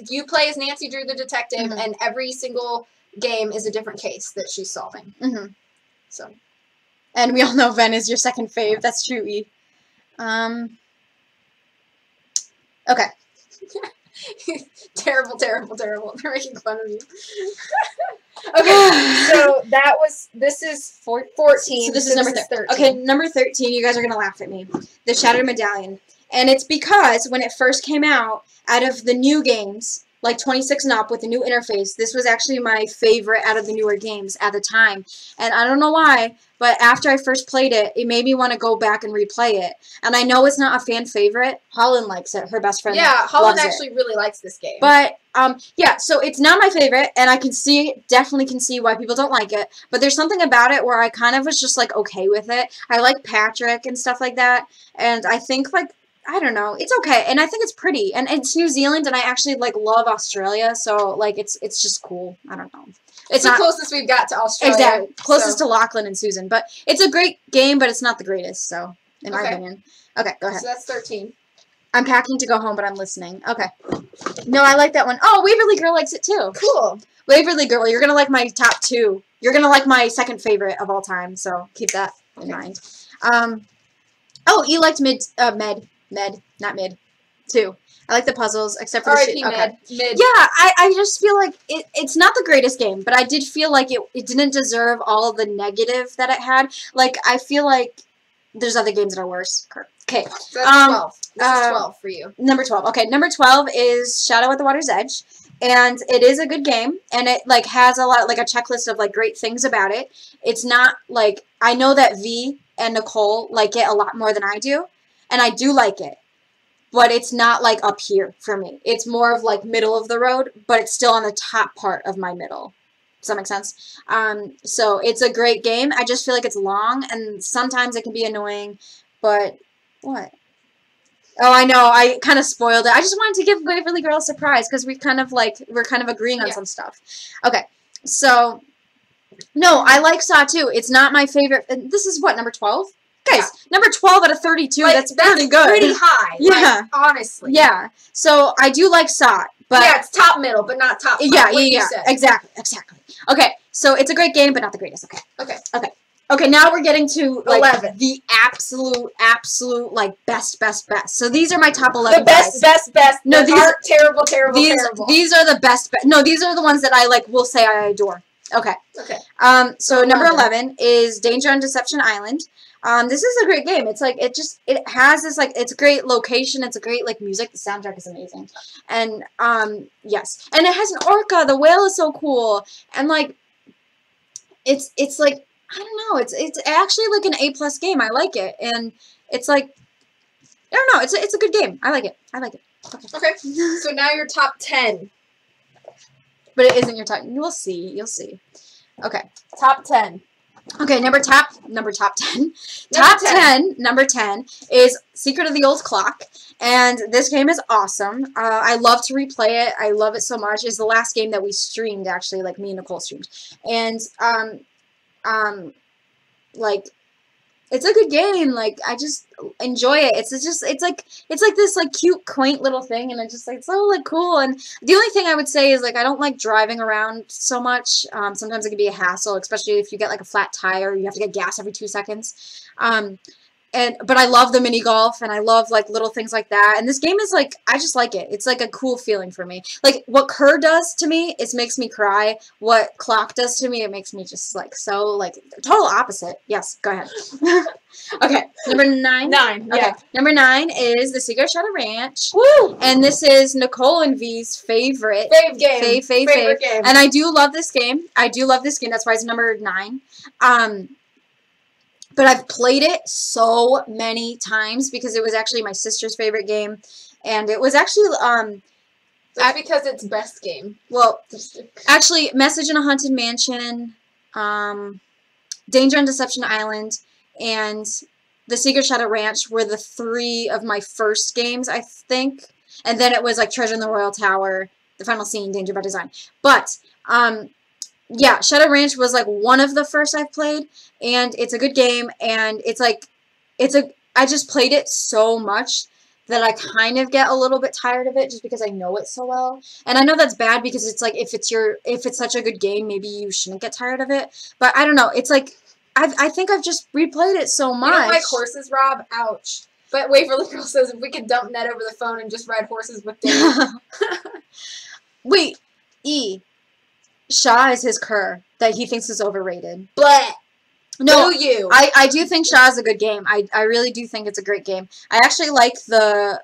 you play as Nancy Drew the detective, and every single game is a different case that she's solving. Mm-hmm. So, and we all know Ven is your second fave. That's true, E. Okay. Terrible. They're making fun of you. Okay, so this is 14. So this is number 13. Okay, number 13, you guys are going to laugh at me. The Shattered Medallion. And it's because when it first came out of the new games, like 26 and up with the new interface, this was actually my favorite out of the newer games at the time. And I don't know why, but after I first played it, it made me want to go back and replay it. And I know it's not a fan favorite. Holland likes it. Her best friend Holland actually really likes this game. But, yeah, so it's not my favorite, and I definitely can see why people don't like it. But there's something about it where I kind of was just, like, okay with it. I like Patrick and stuff like that. And I think, like, I don't know. It's okay, and I think it's pretty, and it's New Zealand, and I actually like love Australia, so like it's just cool. I don't know. It's the closest we've got to Australia. Exactly, closest to Lachlan and Susan, but it's a great game, but it's not the greatest. So, in my opinion, okay, go ahead. So that's 13. I'm packing to go home, but I'm listening. Okay. No, I like that one. Oh, Waverly Girl likes it too. Cool. Waverly Girl, you're gonna like my top 2. You're gonna like my second favorite of all time, so keep that in mind. Oh, you liked not mid, too. I like the puzzles, except for the R.I.P. okay. Mid. Yeah, I just feel like it's not the greatest game, but I did feel like it didn't deserve all the negative that it had. Like, I feel like there's other games that are worse. Okay. So that's 12. This is 12 for you. Number 12. Okay, number 12 is Shadow at the Water's Edge. And it is a good game, and it, like, has a lot, like, a checklist of, like, great things about it. It's not, like, I know that V and Nicole like it a lot more than I do, and I do like it. But it's not, like, up here for me. It's more of, like, middle of the road, but it's still on the top part of my middle. Does that make sense? So it's a great game. I just feel like it's long, and sometimes it can be annoying, but what? Oh, I know. I kind of spoiled it. I just wanted to give Waverly Girl a surprise because we're kind of agreeing on some stuff. Okay, so no, I like Saw 2. It's not my favorite. This is what, number 12? Guys, yeah. Number 12 out of 32. Like, that's pretty good. Pretty high. Yeah, like, honestly. Yeah. So I do like Saw, but yeah, it's top middle, but not top. Yeah, exactly. Okay, so it's a great game, but not the greatest. Okay, now we're getting to, like, 11. The absolute, like, best. So these are my top 11 The best. No, these aren't terrible. These are the best. No, these are the ones that I, like, will say I adore. Okay. So number 11 is Danger on Deception Island. This is a great game. It's, like, it has this, like, it's a great location. It's a great, like, music. The soundtrack is amazing. And, yes. And it has an orca. The whale is so cool. And, like, it's, like, I don't know. It's actually like an A+ game. I like it, and it's like, I don't know. It's a good game. I like it. Okay. So now your top 10. But it isn't your top. You'll see. Okay. Top 10. Okay. Number 10. Top 10. Number 10 is Secret of the Old Clock, and this game is awesome. I love to replay it. I love it so much. It's the last game that we streamed, actually. Like, me and Nicole streamed, and like, it's a good game. Like, I just enjoy it. It's like this, like, cute, quaint little thing, and it's just, like, so, like, cool. And the only thing I would say is, like, I don't like driving around so much. Sometimes it can be a hassle, especially if you get, like, a flat tire. You have to get gas every 2 seconds. But I love the mini golf, and I love, like, little things like that. And this game is, like, I just like it. It's, like, a cool feeling for me. Like, what Kerr does to me, it makes me cry. What Clock does to me, it makes me just, like, so, like, total opposite. Yes, go ahead. Okay, number 9. 9, yeah. Okay, number 9 is The Secret Shadow Ranch. Woo! And this is Nicole and V's favorite. Favorite game. And I do love this game. That's why it's number 9. But I've played it so many times because it was actually my sister's favorite game. And it was actually, That's because it's best game. Well, actually, Message in a Haunted Mansion, Danger on Deception Island, and The Secret Shadow Ranch were the 3 of my first games, I think. And then it was, like, Treasure in the Royal Tower, The Final Scene, Danger by Design. But, yeah, Shadow Ranch was, like, one of the first I've played, and it's a good game, and it's, like, I just played it so much that I kind of get a little bit tired of it just because I know it so well. And I know that's bad because it's, like, if it's such a good game, maybe you shouldn't get tired of it. But I don't know, it's, like, I think I've just replayed it so much. You don't like horses, Rob? Ouch. But Waverly Girl says if we could dump Ned over the phone and just ride horses with Dave. Wait, Shaw is his Kerr that he thinks is overrated. Blah. No, you. I do think Shaw is a good game. I really do think it's a great game. I actually like the...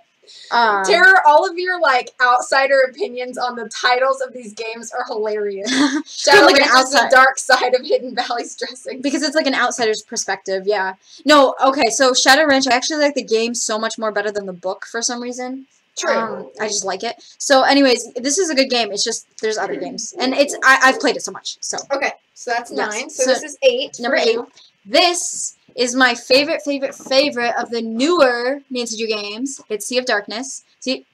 Tara, all of your, like, outsider opinions on the titles of these games are hilarious. Shadow like Ranch is the dark side of Hidden Valley's dressing. Because it's like an outsider's perspective, yeah. No, okay, so Shadow Ranch, I actually like the game so much more better than the book for some reason. True. I just like it. So, anyways, this is a good game. It's just there's other games, and I've played it so much. So okay, so that's 9. Yes. So this is 8. Number 8. This is my favorite of the newer Nancy Drew games. It's Sea of Darkness. Sea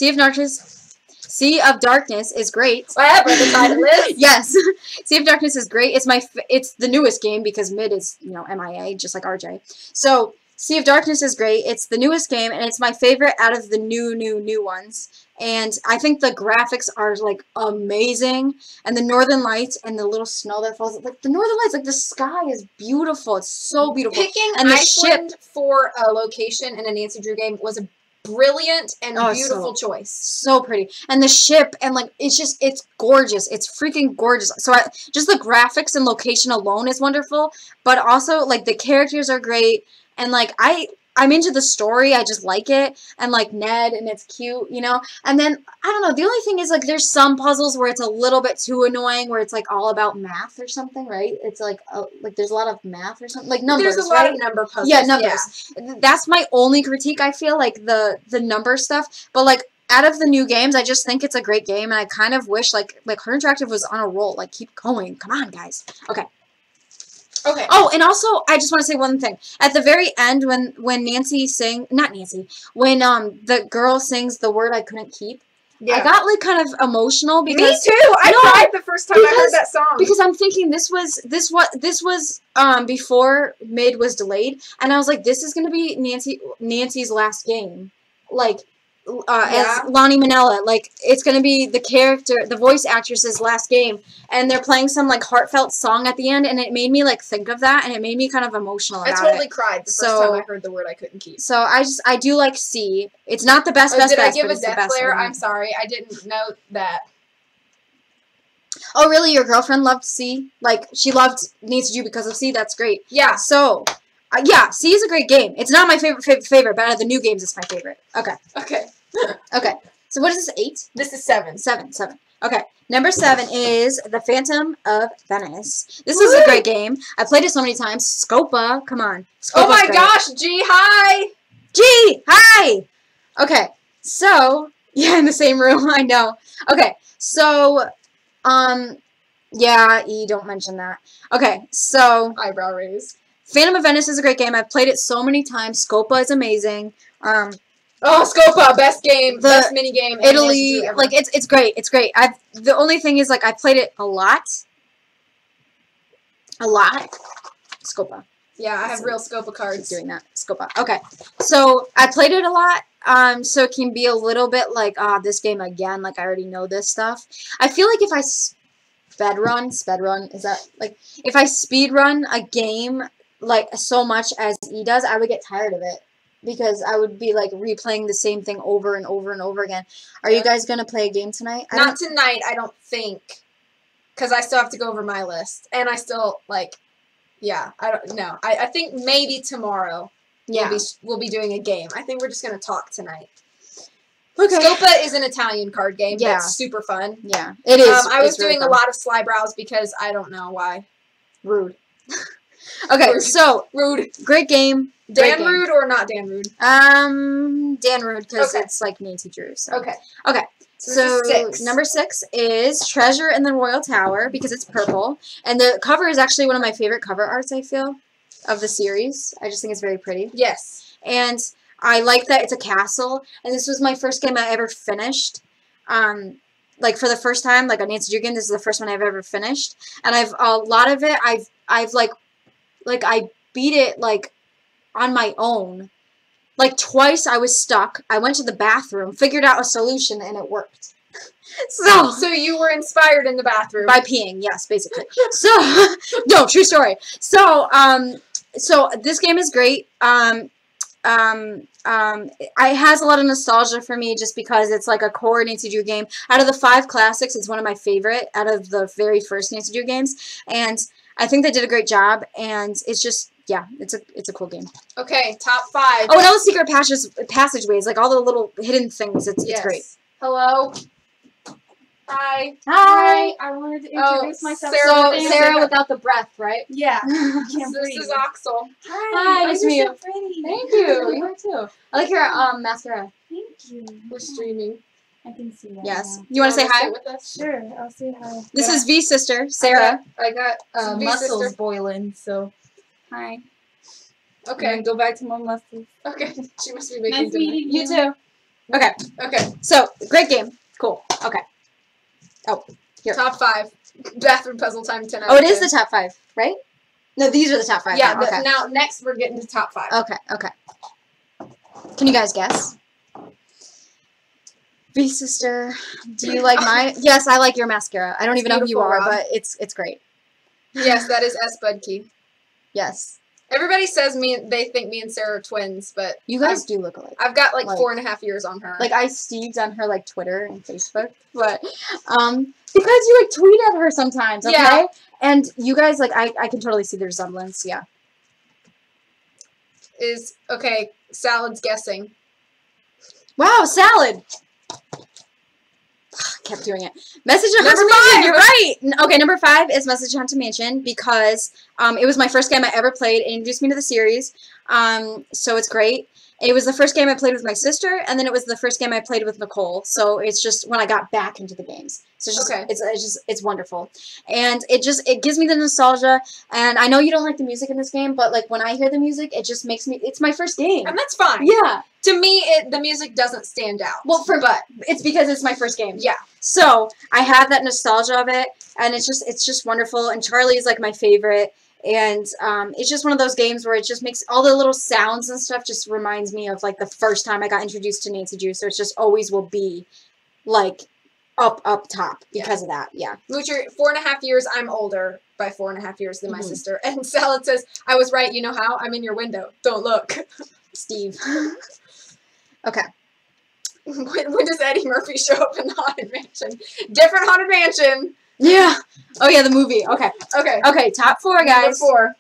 of Darkness is great. Whatever the title is. Yes, Sea of Darkness is great. It's the newest game because mid is MIA, just like RJ. So Sea of Darkness is great. It's the newest game, and it's my favorite out of the new ones. And I think the graphics are, like, amazing. And the Northern Lights and the little snow that falls. Like, the Northern Lights, like, the sky is beautiful. It's so beautiful. Picking and the Iceland ship for a location in a Nancy Drew game was a brilliant and beautiful choice. So pretty. And the ship, and, like, it's gorgeous. It's freaking gorgeous. So, just the graphics and location alone is wonderful. But also, like, the characters are great. And, like, I'm into the story. I just like it. And, like, Ned, and it's cute, you know? And then, I don't know, the only thing is, like, there's some puzzles where it's a little bit too annoying, where it's, like, all about math or something, right? It's, like, there's a lot of math or something. Like, numbers, There's a lot of number puzzles. Yeah, numbers. Yeah. That's my only critique, I feel, like, the number stuff. But, like, out of the new games, I just think it's a great game, and I kind of wish, like Her Interactive was on a roll. Like, keep going. Come on, guys. Okay. Okay. Oh, and also, I just want to say one thing. At the very end, when when the girl sings The Word I Couldn't Keep, I got, like, kind of emotional because me too. I cried the first time I heard that song because I'm thinking this was before Mid was delayed, and I was like, this is gonna be Nancy's last game, like. As Lonnie Manella, like, it's gonna be the voice actress's last game, and they're playing some, like, heartfelt song at the end, and it made me, like, think of that, and it made me kind of emotional about it. I totally cried the first time I heard The Word I Couldn't Keep. So I do like C. It's not the best, did I give a death glare? I'm sorry, I didn't note that. Oh, really? Your girlfriend loved C? Like, she loved Nancy Drew because of C? That's great. Yeah. So, yeah, C is a great game. It's not my favorite, but out of the new games, it's my favorite. Okay. Okay. Okay. So what is this, 8? This is 7. 7. Okay. Number 7 is The Phantom of Venice. This is a great game. I played it so many times. Scopa. Come on. Scopa's oh my gosh, G, hi! G, hi! Okay. So, yeah, in the same room. I know. Okay. So, yeah, E, don't mention that. Okay. So, eyebrow raise. Phantom of Venice is a great game. I've played it so many times. Scopa is amazing. Oh, Scopa, best game, best mini game. Italy, like, it's great. It's great. The only thing is, like, I played it a lot. Scopa. Yeah, I have real Scopa cards. Doing that. Scopa. Okay. So, I played it a lot. So it can be a little bit like, this game again, like, I already know this stuff. I feel like if I speedrun, is that, like, if I speedrun a game, like, so much as E does, I would get tired of it. Because I would be, like, replaying the same thing over and over and over again. Are you guys going to play a game tonight? Not tonight, I don't think. Because I still have to go over my list. And I still, like, yeah, I don't know. I think maybe tomorrow we'll be doing a game. I think we're just going to talk tonight. Okay. Scopa is an Italian card game. Yeah. That's super fun. Yeah, it is. I was doing a lot of sly brows because I don't know why. Rude. Okay, rude. So. Rude. Great game. Dan Rude or not Dan Rude? Dan Rude, because it's like Nancy Drew. So. Okay. Okay. So, number 6 is Treasure in the Royal Tower, because it's purple. And the cover is actually one of my favorite cover arts, I feel, of the series. I just think it's very pretty. Yes. And I like that it's a castle. And this was my first game I ever finished. Like, for the first time, like, a Nancy Drew game, this is the first one I've ever finished. And a lot of it, I've like, I beat it, like, on my own. Like, twice I was stuck. I went to the bathroom, figured out a solution, and it worked. So you were inspired in the bathroom. By peeing, yes, basically. So, no, true story. So, so this game is great. It has a lot of nostalgia for me just because it's like a core Nancy Drew game. Out of the 5 classics, it's one of my favorite out of the very first Nancy Drew games. And I think they did a great job, and it's just, yeah, it's a cool game. Okay, top 5. Oh, and all the secret passageways, like all the little hidden things. It's great. Hello. Hi. Hi. I wanted to introduce myself. Sarah without the breath, right? Yeah. This is Axel. Hi. Nice to meet you. So pretty. Thank you. You are too. I like your mascara. Thank you. We're streaming. I can see that. Yes. Now. You want to say hi? With us? Sure. I'll say hi. This is V's sister, Sarah. I got muscles boiling, so hi. Okay. Go back to my muscles. Okay. She must be making nice meeting you too. Okay. Okay. So, great game. Cool. Okay. Oh, here. Top 5. Bathroom puzzle time 10 out Oh, of it is 10. the top 5, right? No, these are the top 5. Yeah. now. Okay. Now next we're getting to top 5. Okay. Okay. Can you guys guess? V sister, do you like my? Yes, I like your mascara. I don't even know who you beautiful, are, Rob. but it's great. Yes, that is S Budkey. Yes, Everybody says they think me and Sarah are twins, but you guys do look alike. I've got like Like- 4.5 years on her. Like I Steve's on her like Twitter and Facebook, but because you like tweet at her sometimes, okay? Yeah. And you guys like I can totally see the resemblance. Yeah. Is okay. Salad's guessing. Wow, salad. Kept doing it. Message at Number Haunted Mansion. 5. You're right. Okay, number 5 is Message at Haunted Mansion because it was my first game I ever played. It introduced me to the series, so it's great. It was the first game I played with my sister, and then it was the first game I played with Nicole. So it's just when I got back into the games. So it's just, Okay. it's wonderful, and it gives me the nostalgia. And I know you don't like the music in this game, but like when I hear the music, it just makes me. It's my first game. And that's fine. Yeah. To me, the music doesn't stand out. Well, but it's because it's my first game. Yeah. So I have that nostalgia of it, and it's just wonderful. And Charlie's like my favorite, and it's just one of those games where it just makes all the little sounds and stuff just reminds me of like the first time I got introduced to Nancy Drew. So it's just always will be like up top because of that. Yeah. Which are 4.5 years. I'm older by 4.5 years than my Mhm. sister. And Salad says, "I was right. You know how? I'm in your window. Don't look." Steve. Okay. When does Eddie Murphy show up in the Haunted Mansion? Different Haunted Mansion. Yeah. Oh yeah, the movie. Okay. Okay. Okay. Top 4, guys. Number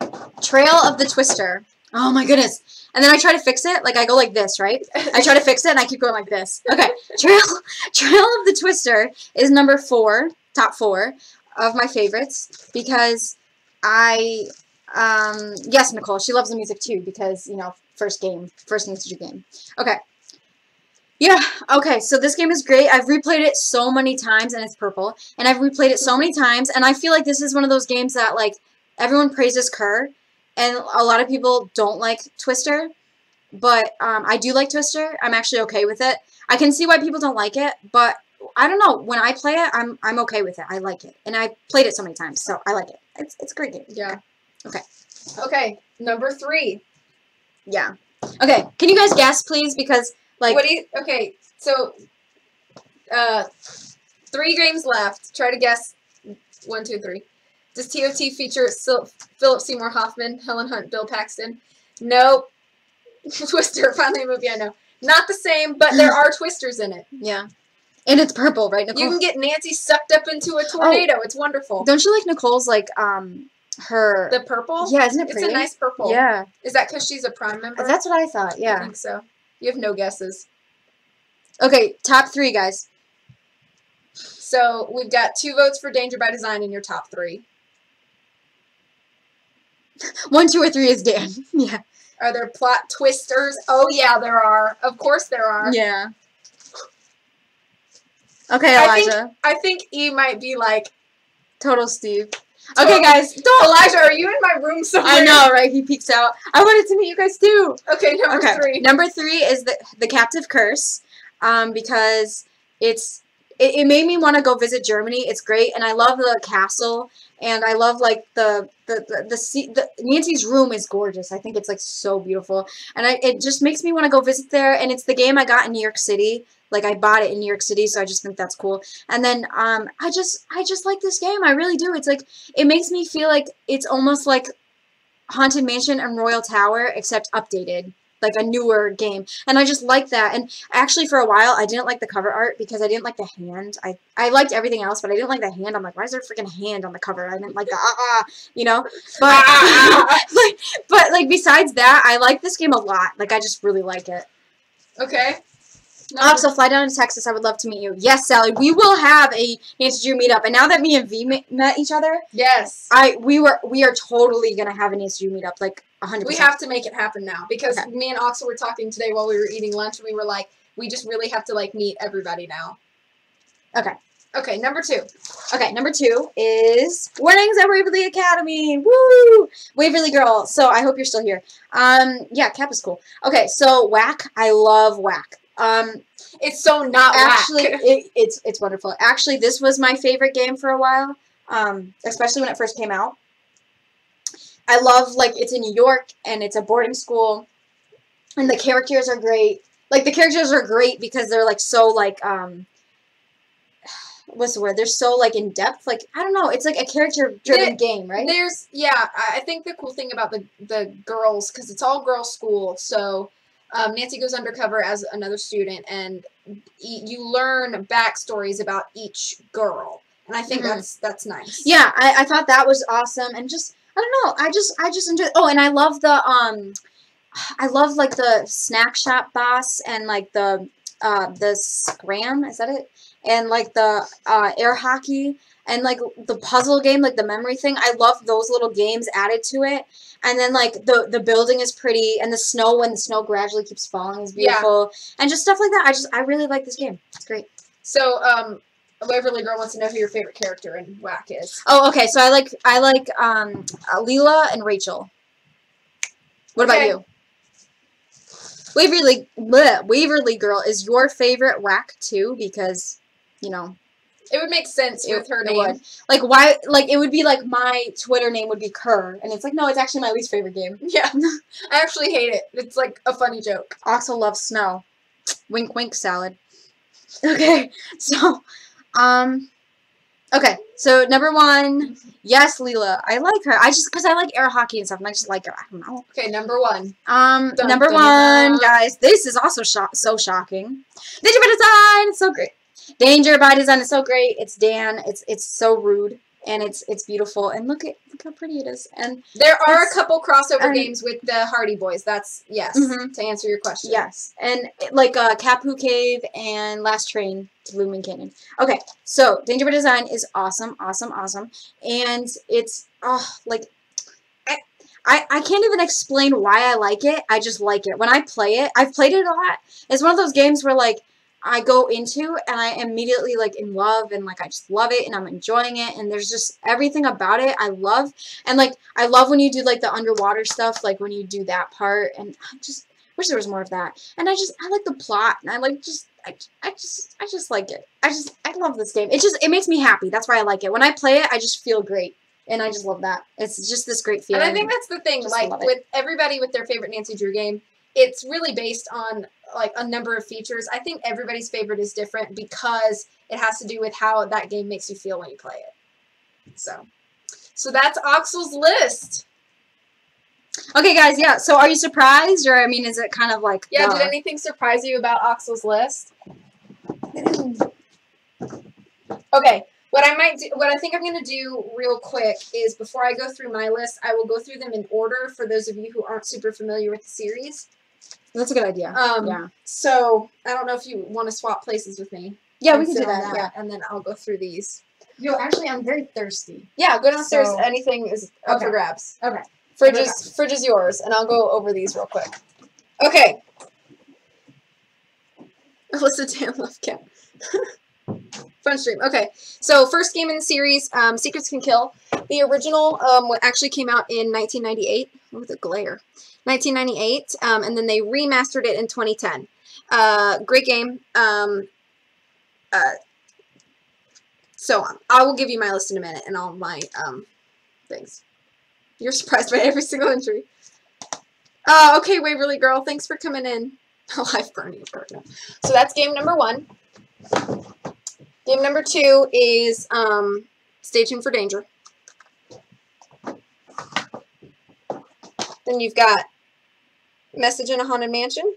4. Trail of the Twister. Oh my goodness. And then I try to fix it. Like I go like this, right? I try to fix it and I keep going like this. Okay. Trail of the Twister is number 4, top 4 of my favorites because yes, Nicole, she loves the music too because, you know, first Nancy Drew game. Okay. Yeah, okay, so this game is great. I've replayed it so many times, and it's purple, and I've replayed it so many times, and I feel like this is one of those games that, like, everyone praises Kerr, and a lot of people don't like Twister, but I do like Twister. I'm actually okay with it. I can see why people don't like it, but I don't know. When I play it, I'm okay with it. I like it, and I played it so many times, so I like it. It's a great game. Yeah. Okay. Okay. Number 3. Yeah. Okay, can you guys guess, please, because... Like, What do you? Okay, so 3 games left. Try to guess 1, 2, 3. Does TOT feature Philip Seymour Hoffman, Helen Hunt, Bill Paxton? Nope. Twister, finally a movie I know. Not the same, but there are twisters in it. yeah. And it's purple, right, Nicole? You can get Nancy sucked up into a tornado. It's wonderful. Don't you like Nicole's, like, her... The purple? Yeah, isn't it It's pretty? a nice purple. Yeah. Is that because she's a Prime member? That's what I thought, I yeah. think so. You have no guesses. Okay, top 3, guys. So we've got 2 votes for Danger by Design in your top 3. 1, 2, or 3 is Dan. Yeah. Are there plot twisters? Oh yeah, there are. Of course there are. Yeah. Okay, I think- Elijah. I think E might be like, Total Steve. Okay, guys. don't. Elijah, are you in my room somewhere? I know, right? He peeks out. I wanted to meet you guys, too. Okay, number Okay. 3. Number 3 is the Captive Curse, because it made me want to go visit Germany. It's great, and I love the castle, and I love like the Nancy's room is gorgeous. I think it's like so beautiful, and it just makes me want to go visit there. And it's the game I got in New York City. Like I bought it in New York City, so I just think that's cool. And then I just like this game. I really do. It's like it makes me feel like it's almost like Haunted Mansion and Royal Tower, except updated. Like a newer game, and I just like that. And actually for a while I didn't like the cover art because I didn't like the hand. I liked everything else, but I didn't like the hand. I'm like, why is there a freaking hand on the cover? I didn't like the you know, but but like besides that, I like this game a lot. Like I just really like it. Okay. Also, fly down to Texas. I would love to meet you. Yes, Sally. We will have a Nancy Drew meetup. And now that me and V met each other, Yes. we are totally gonna have a Nancy Drew meetup. Like 100%. We have to make it happen now because Okay. me and Oxel were talking today while we were eating lunch, and we were like, we just really have to like meet everybody now. Okay. Okay, number 2. Okay, number 2 is Warnings at Waverly Academy. Woo! Waverly Girl. So I hope you're still here. Yeah, Cap is cool. Okay, so Whack. I love Whack. It's so not Actually, whack. it's wonderful. Actually, this was my favorite game for a while. Especially when it first came out. I love, like, it's in New York, and it's a boarding school, and the characters are great. Like, the characters are great because they're, like, so, like, what's the word? They're so, like, in-depth. Like, I don't know. It's, like, a character-driven game, right? I think the cool thing about the girls, because it's all girls' school, so Nancy goes undercover as another student, and you learn backstories about each girl. And I think that's nice. Yeah, I thought that was awesome, and just, I don't know, I just enjoyed. Oh, and I love like the snack shop boss and like the scram, is that it? And like the air hockey and like the puzzle game, like the memory thing. I love those little games added to it. And then like the building is pretty, and the snow, when the snow gradually keeps falling, is beautiful, and just stuff like that. I really like this game. It's great. So Waverly Girl wants to know who your favorite character in Whack is. Oh, okay. So I like Leela and Rachel. What about you? Waverly Girl, is your favorite Whack too? Because, you know, it would make sense with her name. Would. Like, why? Like, it would be like my Twitter name would be Kerr, and it's like, no, it's actually my least favorite game. Yeah, I actually hate it. It's like a funny joke. Axel loves snow. Wink, wink, salad. Okay, so, okay, so number 1, yes, Leela. I like her. Because I like air hockey and stuff, and I just like her. I don't know. Okay, number 1. Number 1, guys. This is also so shocking. Danger by Design. It's so great. Danger by Design is so great. It's Dan. It's so rude, and it's beautiful. And look how pretty it is. And there are a couple crossover games with the Hardy Boys. That's yes. To answer your question. Yes, and like Kapu Cave and Last Train to Blue Moon Canyon. Okay, so Danger by Design is awesome, and it's like I can't even explain why I like it. I just like it. When I play it, I've played it a lot. It's one of those games where like I go into and I immediately like in love, and like I just love it, and I'm enjoying it, and there's just everything about it I love. And like I love when you do like the underwater stuff, like when you do that part, and I just wish there was more of that. And I like the plot, and I like I just like it. I love this game. It makes me happy. That's why I like it. When I play it, I just feel great. And I just love that. It's just this great feeling. And I think that's the thing, like with everybody with their favorite Nancy Drew game, it's really based on like a number of features. I think everybody's favorite is different because it has to do with how that game makes you feel when you play it. So that's Axel's list. Okay, guys, yeah. So are you surprised, or I mean, is it kind of like did anything surprise you about Axel's list? Okay. What I think I'm going to do real quick is before I go through my list, I will go through them in order for those of you who aren't super familiar with the series. That's a good idea. Yeah. So, I don't know if you want to swap places with me. Yeah, we can do that. Yeah. And then I'll go through these. Yo, actually, I'm very thirsty. Yeah, go downstairs. So, anything is up for grabs. Okay. Fridge is yours, and I'll go over these real quick. Okay. Alyssa Dan left cat. Fun stream. Okay, so first game in the series, Secrets Can Kill. The original actually came out in 1998. Oh, the glare. 1998, and then they remastered it in 2010. Great game. So on. I will give you my list in a minute and all my things. You're surprised by every single entry. Okay, Waverly Girl, thanks for coming in. Life burning apart now. So that's game number 1. Game number 2 is Stay Tuned for Danger. Then you've got Message in a Haunted Mansion.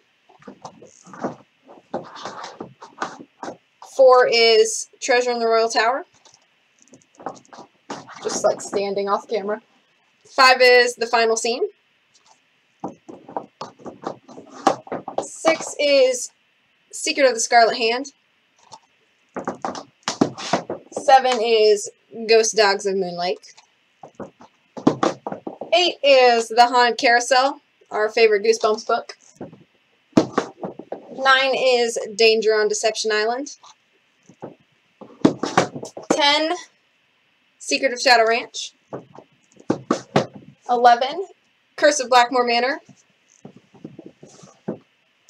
4 is Treasure in the Royal Tower. Just like standing off camera. 5 is The Final Scene. 6 is Secret of the Scarlet Hand. 7 is Ghost Dogs of Moon Lake. 8 is The Haunted Carousel, our favorite Goosebumps book. 9 is Danger on Deception Island. 10, Secret of Shadow Ranch. 11, Curse of Blackmore Manor.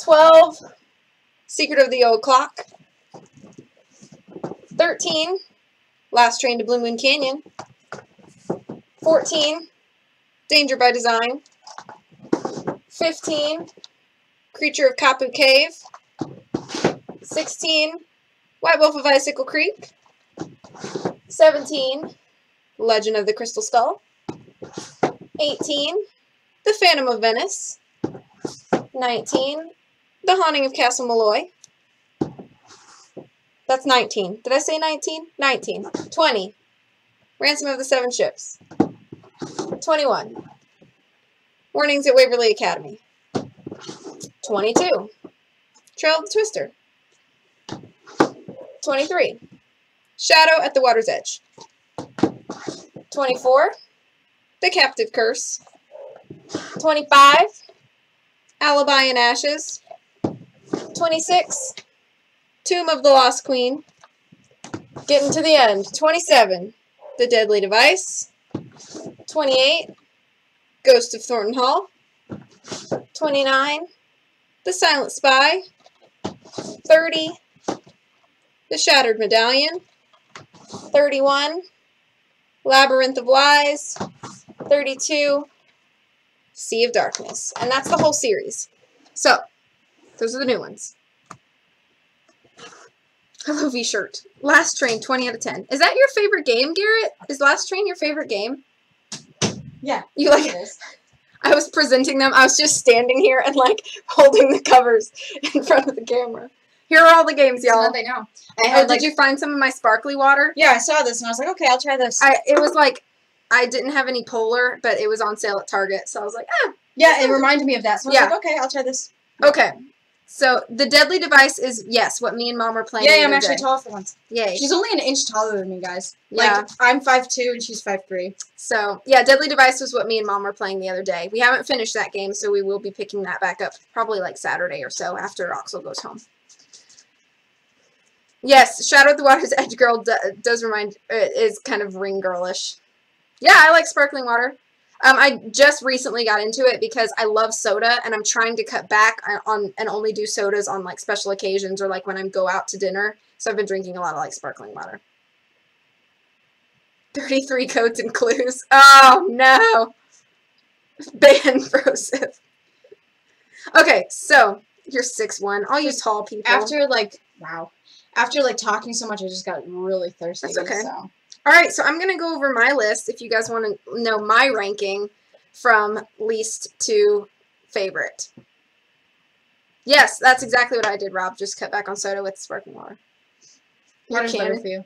12, Secret of the Old Clock. 13, Last Train to Blue Moon Canyon. 14, Danger by Design. 15, Creature of Kapu Cave. 16, White Wolf of Icicle Creek. 17, Legend of the Crystal Skull. 18, The Phantom of Venice. 19, The Haunting of Castle Malloy. That's 19. Did I say 19? 19. 20, Ransom of the Seven Ships. 21, Warnings at Waverly Academy. 22, Trail of the Twister. 23, Shadow at the Water's Edge. 24, The Captive Curse. 25, Alibi in Ashes. 26, Tomb of the Lost Queen. Getting to the end. 27, The Deadly Device. 28, Ghost of Thornton Hall. 29, The Silent Spy. 30, The Shattered Medallion. 31, Labyrinth of Lies. 32, Sea of Darkness. And that's the whole series. So, those are the new ones. Hello, V-Shirt. Last Train, 20 out of 10. Is that your favorite game, Garrett? Is Last Train your favorite game? Yeah. You like it? I was presenting them. I was just standing here and, like, holding the covers in front of the camera. Here are all the games, So y'all. now they know. I had, Did you find some of my sparkly water? Yeah, I saw this and I was like, okay, I'll try this. It was like, I didn't have any Polar, but it was on sale at Target, so I was like, ah. Yeah, it reminded me of that. So I was Yeah. like, okay, I'll try this. Okay. So, The Deadly Device is, yes, what me and Mom were playing Yeah, the I'm other actually day. tall for once. Yay. She's only an inch taller than me, guys. Yeah. Like, I'm 5'2" and she's 5'3". So, yeah, Deadly Device was what me and Mom were playing the other day. We haven't finished that game, so we will be picking that back up probably like Saturday or so after Oxel goes home. Yes, Shadow at the Water's Edge Girl does remind, is kind of ring girlish. Yeah, I like sparkling water. I just recently got into it because I love soda, and I'm trying to cut back on and only do sodas on like special occasions or like when I go out to dinner. So I've been drinking a lot of like sparkling water. 33 codes and clues. Oh no. Ban Frozen. Okay, so you're 6'1". I'll use tall people. After, like, wow. After, like, talking so much, I just got really thirsty. That's okay. So. Alright, so I'm going to go over my list if you guys want to know my ranking from least to favorite. Yes, that's exactly what I did, Rob. Just cut back on soda with sparkling water. Water's better for you.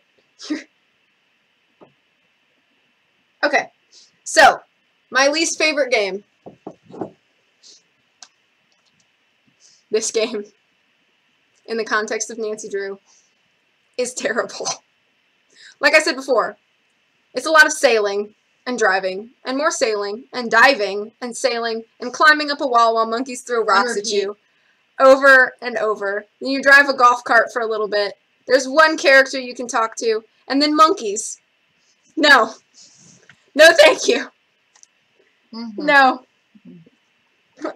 Okay, so my least favorite game. This game, in the context of Nancy Drew, is terrible. Like I said before, it's a lot of sailing and driving and more sailing and diving and sailing and climbing up a wall while monkeys throw rocks at you over and over. Then you drive a golf cart for a little bit. There's one character you can talk to, and then monkeys. No. No, thank you. Mm-hmm. No.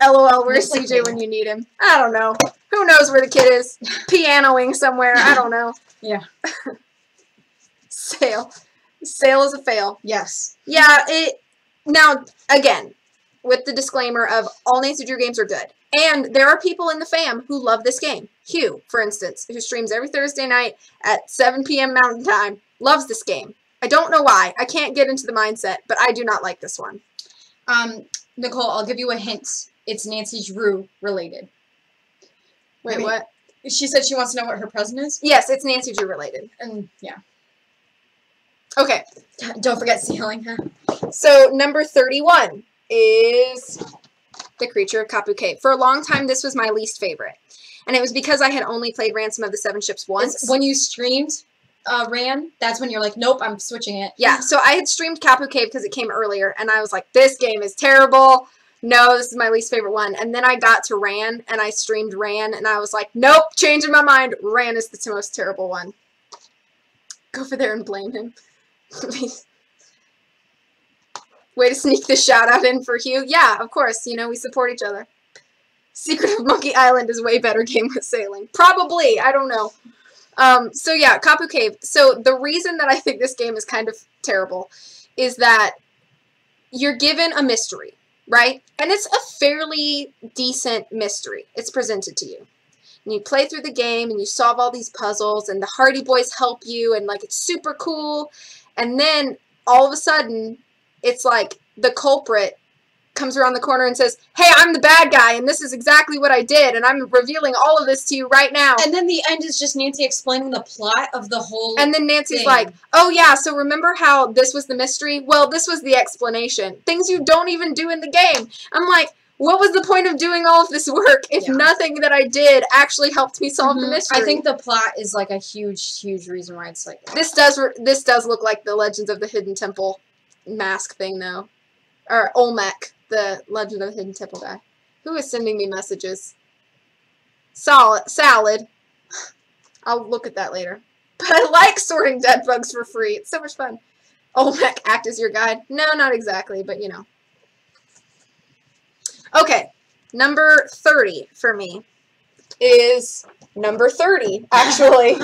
LOL, where's It's like CJ when you need him? I don't know. Who knows where the kid is? Pianoing somewhere. I don't know. Yeah. Sail. Sail is a fail. Yes. Yeah, now, again, with the disclaimer of all Nancy Drew games are good. And there are people in the fam who love this game. Hugh, for instance, who streams every Thursday night at 7 p.m. Mountain Time, loves this game. I don't know why. I can't get into the mindset, but I do not like this one. Nicole, I'll give you a hint. It's Nancy Drew related. Wait, what? She said she wants to know what her present is. Yes, it's Nancy Drew related. And, yeah. Okay. Don't forget sailing, huh? So, number 31 is The Creature of Kapu Cave. For a long time, this was my least favorite. And it was because I had only played Ransom of the Seven Ships once. When you streamed Ran, that's when you're like, nope, I'm switching it. Yeah, so I had streamed Kapu Cave because it came earlier, and I was like, this game is terrible. No, this is my least favorite one. And then I got to Ran, and I streamed Ran, and I was like, nope, changing my mind. Ran is the most terrible one. Go over there and blame him. Way to sneak the shout out in for Hugh. Yeah, of course, you know, we support each other. Secret of Monkey Island is a way better game with sailing. Probably, I don't know. So yeah, Kapu Cave. So the reason that I think this game is kind of terrible is that you're given a mystery, right? And it's a fairly decent mystery. It's presented to you. And you play through the game and you solve all these puzzles and the Hardy Boys help you and like it's super cool. And then all of a sudden it's like the culprit comes around the corner and says, hey, I'm the bad guy and this is exactly what I did and I'm revealing all of this to you right now. And then the end is just Nancy explaining the plot of the whole And then Nancy's thing. like, oh yeah, so remember how this was the mystery? Well, this was the explanation. Things you don't even do in the game. I'm like, what was the point of doing all of this work if nothing that I did actually helped me solve the mystery? I think the plot is like a huge reason why it's like that. This does look like the Legends of the Hidden Temple mask thing though. Or Olmec, the Legend of the Hidden Temple guy. Who is sending me messages? Salad. I'll look at that later. But I like sorting dead bugs for free. It's so much fun. Olmec, act as your guide. No, not exactly, but you know. Okay, number 30 for me is number 30, actually.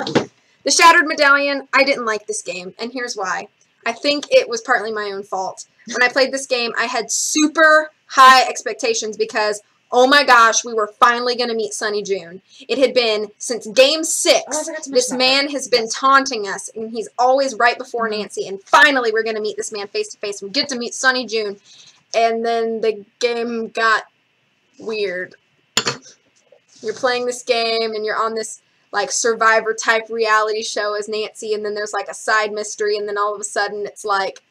The Shattered Medallion. I didn't like this game, and here's why. I think it was partly my own fault. When I played this game, I had super high expectations because, oh my gosh, we were finally going to meet Sunny June. It had been since game 6. This man has been taunting us, and he's always right before Nancy, and finally we're going to meet this man face to face and get to meet Sunny June. And then the game got weird. You're playing this game, and you're on this like Survivor type reality show as Nancy, and then there's like a side mystery, and then all of a sudden it's like,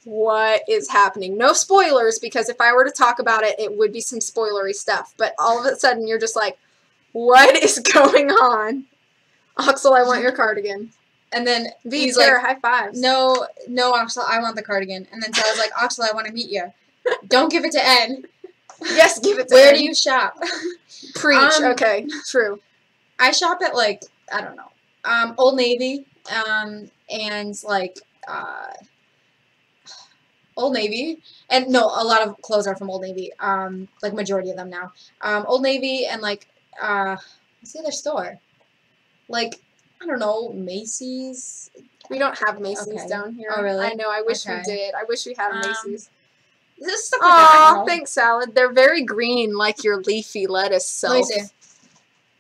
what is happening? No spoilers, because if I were to talk about it, it would be some spoilery stuff. But all of a sudden you're just like, what is going on? Oxel, I want your cardigan. And then He's like, high fives. No, Oxel, I want the cardigan. And then Sarah's like, Oxel, I want to meet you. Don't give it to Ed. Yes, give it to Where Ed. do you shop? Preach. Okay, true. I shop at like, I don't know, Old Navy, and like, Old Navy, and no, a lot of clothes are from Old Navy, like majority of them now. Old Navy and like, what's the other store? Like, I don't know, Macy's. We don't have Macy's down here. Oh, really? I know, I wish we did. I wish we had a Macy's. This stuff like that. Aw, thanks, Salad. They're very green, like your leafy lettuce self. Let me see.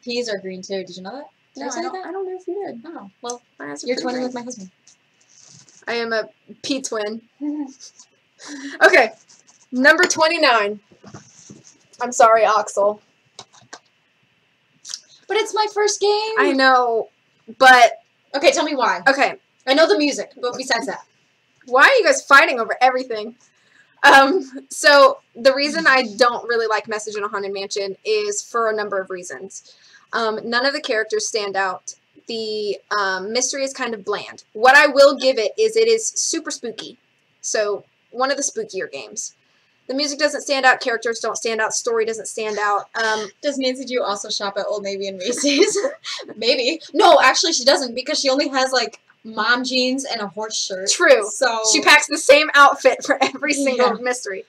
Peas are green too. Did you know that? Did I say that? I don't know if you did. Oh, well, You're twinning with my husband. I am a pea twin. Okay, number 29. I'm sorry, Oxel. But it's my first game. I know, but... Okay, tell me why. Okay. I know the music, but besides that. Why are you guys fighting over everything? So the reason I don't really like Message in a Haunted Mansion is for a number of reasons. None of the characters stand out. The mystery is kind of bland. What I will give it is super spooky. So one of the spookier games. The music doesn't stand out. Characters don't stand out. Story doesn't stand out. Does Nancy Drew also shop at Old Navy and Macy's? Maybe. No, actually she doesn't because she only has like mom jeans and a horse shirt. True. So she packs the same outfit for every single mystery.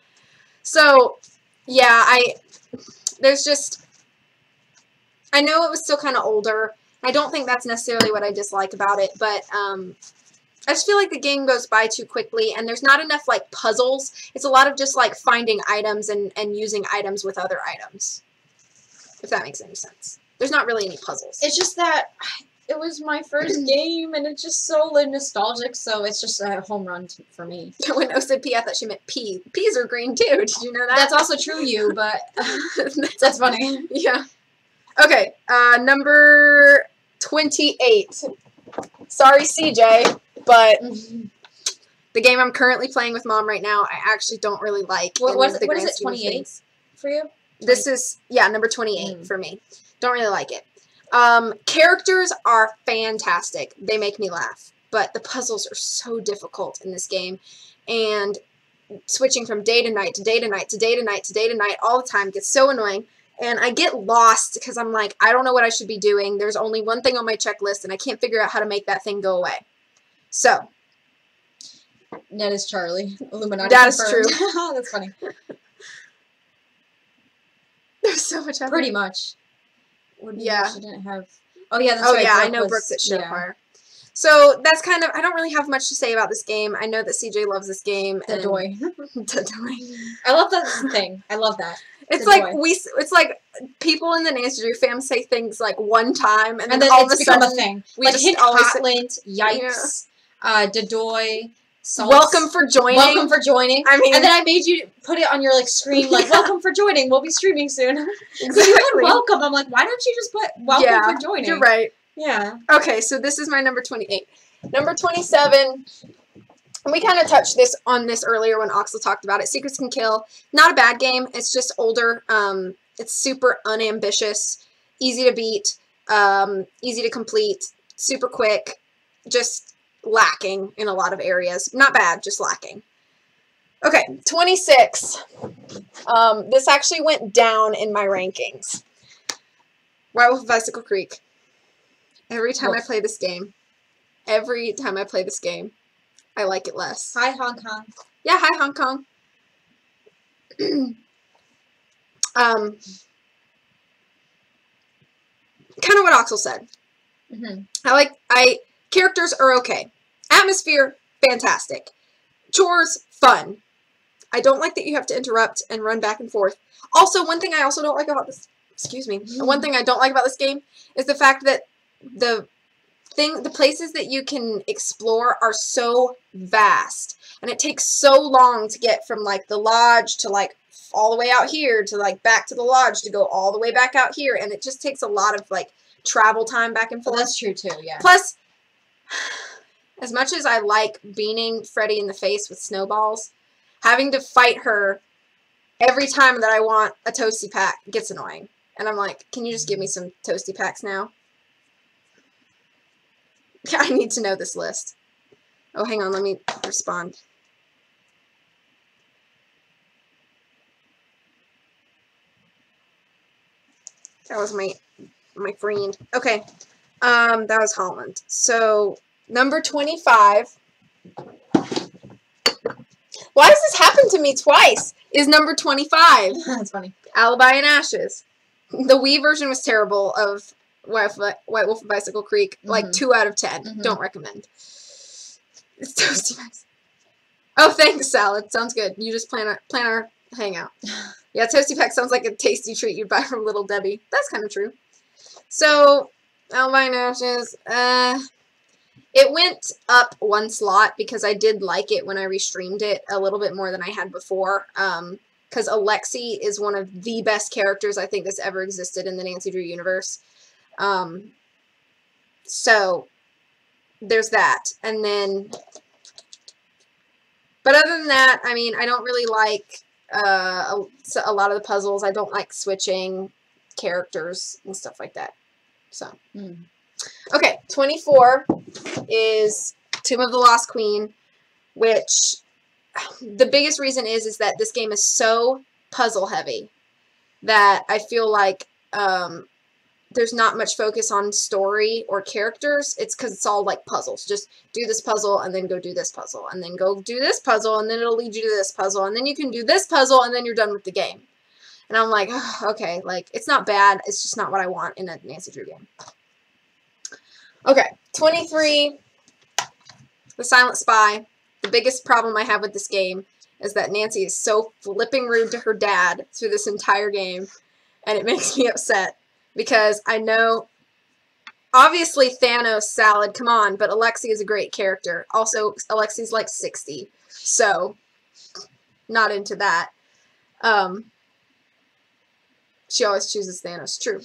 So yeah, there's just, I know it was still kind of older. I don't think that's necessarily what I dislike about it, but I just feel like the game goes by too quickly, and there's not enough, like, puzzles. It's a lot of just, like, finding items and using items with other items, if that makes any sense. There's not really any puzzles. It's just that it was my first game, and it's just so nostalgic, so it's just a home run for me. When O said pea, I thought she meant pea. Peas are green, too. Did you know that? That's also true, but that's funny. Yeah. Okay, number 28. Sorry, CJ. But the game I'm currently playing with Mom right now, I actually don't really like. What is it, 28 for you? This is, yeah, number 28 for me. Don't really like it. Characters are fantastic. They make me laugh. But the puzzles are so difficult in this game. And switching from day to night to day to night to day to night to day to night all the time gets so annoying. And I get lost because I'm like, I don't know what I should be doing. There's only one thing on my checklist, and I can't figure out how to make that thing go away. So, that is Charlie. Illuminati. That is true. That's funny. There's so much happening. Pretty much. Yeah. She didn't have. Oh yeah. That's right. right. Yeah, I know Brooks at Showfire. So that's kind of, I don't really have much to say about this game. I know that CJ loves this game. Dadoy. Dadoy. I love that thing. I love that. It's Dadoy. like it's like people in the Nancy Drew fam say things like one time and then then all it's of a become sudden a thing. we Like just Hint always Hotland, Yikes, Dadoy, Salts. welcome for joining. Welcome for joining. I mean, And then I made you put it on your like screen, like welcome for joining. We'll be streaming soon. exactly. You put welcome. I'm like, why don't you just put welcome for joining? You're right. Yeah. Okay, so this is my number 28. Number 27. We kind of touched on this earlier when Oxel talked about it. Secrets Can Kill. Not a bad game. It's just older. It's super unambitious, easy to beat, easy to complete, super quick, just lacking in a lot of areas. Not bad, just lacking. Okay, 26. This actually went down in my rankings. White Wolf of Bicycle Creek. Every time I play this game, I like it less. Hi, Hong Kong. Yeah, hi, Hong Kong. Kind of what Oxel said. Characters are okay. Atmosphere, fantastic. Chores, fun. I don't like that you have to interrupt and run back and forth. Also, one thing I also don't like about this, one thing I don't like about this game is the fact that the places that you can explore are so vast, and it takes so long to get from like the lodge to like all the way out here to like back to the lodge to go all the way back out here, and it just takes a lot of like travel time back and forth. That's true too, yeah. Plus, as much as I like beating Freddy in the face with snowballs, having to fight her every time that I want a Toasty Pack gets annoying. And I'm like, can you just give me some Toasty Packs now? I need to know this list. Oh, hang on, let me respond. That was my friend. Okay. That was Holland. So, number 25. Why does this happen to me twice? Is number 25. That's funny. Alibi and Ashes. The Wii version was terrible of White Wolf of Bicycle Creek. Like 2 out of 10. Don't recommend. It's Toasty Packs. Oh, thanks, Salad. Sounds good. You just plan our hangout. Yeah, Toasty Pack sounds like a tasty treat you'd buy from Little Debbie. That's kind of true. So, Alibi and Ashes. It went up 1 slot because I did like it when I restreamed it a little bit more than I had before. Because Alexi is one of the best characters I think that's ever existed in the Nancy Drew universe. So, there's that. And then, but other than that, I mean, I don't really like a lot of the puzzles. I don't like switching characters and stuff like that. So, okay, 24 is Tomb of the Lost Queen, which the biggest reason is that this game is so puzzle heavy that I feel like there's not much focus on story or characters. It's because it's all like puzzles. Just do this puzzle and then go do this puzzle and then go do this puzzle and then it'll lead you to this puzzle and then you can do this puzzle and then you're done with the game. And I'm like, oh, okay, like it's not bad. It's just not what I want in a Nancy Drew game. Okay, 23, The Silent Spy. The biggest problem I have with this game is that Nancy is so flipping rude to her dad through this entire game, and it makes me upset because I know, obviously Thanos, Salad, come on, but Alexi is a great character. Also, Alexi's like 60, so not into that. She always chooses Thanos. True.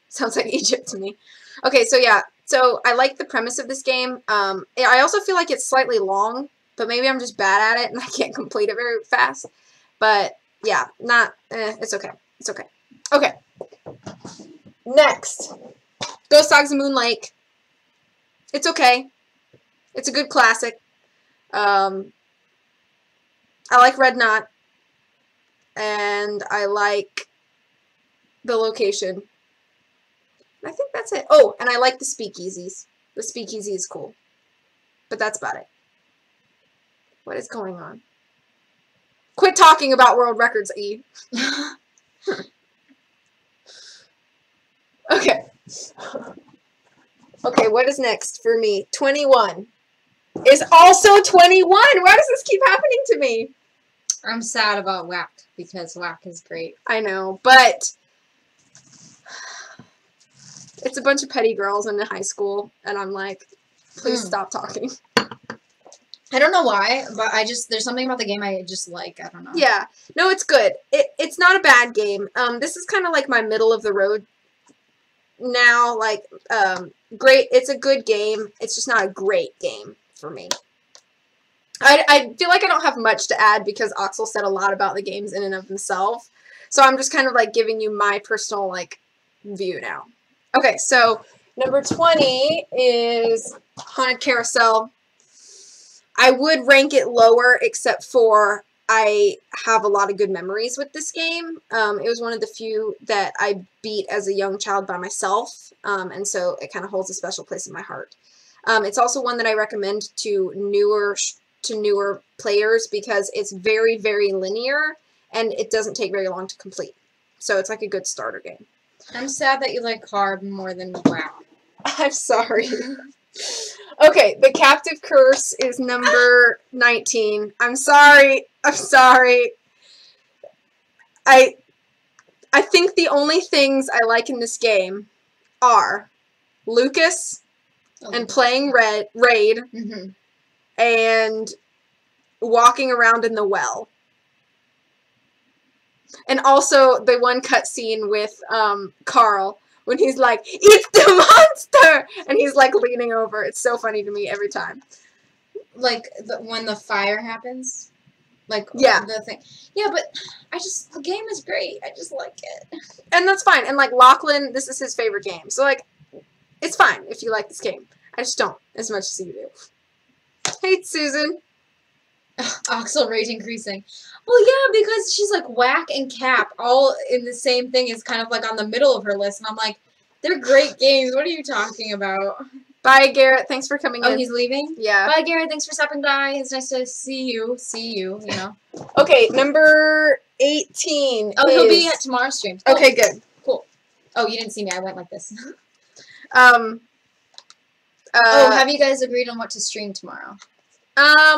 Sounds like Egypt to me. Okay, so yeah. So I like the premise of this game. I also feel like it's slightly long, but maybe I'm just bad at it and I can't complete it very fast. But yeah, it's okay. It's okay. Okay. Next. Ghost Dogs of Moon Lake. It's okay. It's a good classic. I like Red Knot. And I like the location. I think that's it. Oh, and I like the speakeasies. The speakeasy is cool. But that's about it. What is going on? Quit talking about world records, E. Okay. Okay, what is next for me? 21 is also 21. Why does this keep happening to me? I'm sad about Whack because Whack is great. I know, but it's a bunch of petty girls in high school, and I'm like, please stop talking. I don't know why, but there's something about the game I just like. I don't know. Yeah. No, it's good. It's not a bad game. This is kind of like my middle of the road now. Like, great. It's a good game. It's just not a great game for me. I feel like I don't have much to add because Axel said a lot about the games in and of himself. So I'm just kind of like giving you my personal like view now. Okay, so number 20 is Haunted Carousel. I would rank it lower, except for I have a lot of good memories with this game. It was one of the few that I beat as a young child by myself, and so it kind of holds a special place in my heart. It's also one that I recommend to newer players because it's very, very linear, and it doesn't take very long to complete. So it's like a good starter game. I'm sad that you like Carb more than Whack. I'm sorry. Okay, The Captive Curse is number 19. I'm sorry. I'm sorry. I think the only things I like in this game are Lucas and playing Raid and walking around in the well. And also the one cutscene with Carl when he's like, "It's the monster!" And he's like leaning over. It's so funny to me every time. Like when the fire happens? Like, yeah. The thing. Yeah, but the game is great. I just like it. And that's fine. And like Lachlan, this is his favorite game. So like, it's fine if you like this game. I just don't as much as you do. Hey, Susan. Axel rage increasing. Well, yeah, because she's like Whack and Cap all in the same thing is kind of like on the middle of her list, and I'm like, they're great games. What are you talking about? Bye, Garrett. Thanks for coming in. Oh, he's leaving? Yeah. Bye, Garrett. Thanks for stopping by. It's nice to see you, you know. Okay, number 18 Oh, he'll be at tomorrow's stream. Oh. Okay, good. Cool. Oh, you didn't see me. I went like this. Have you guys agreed on what to stream tomorrow? I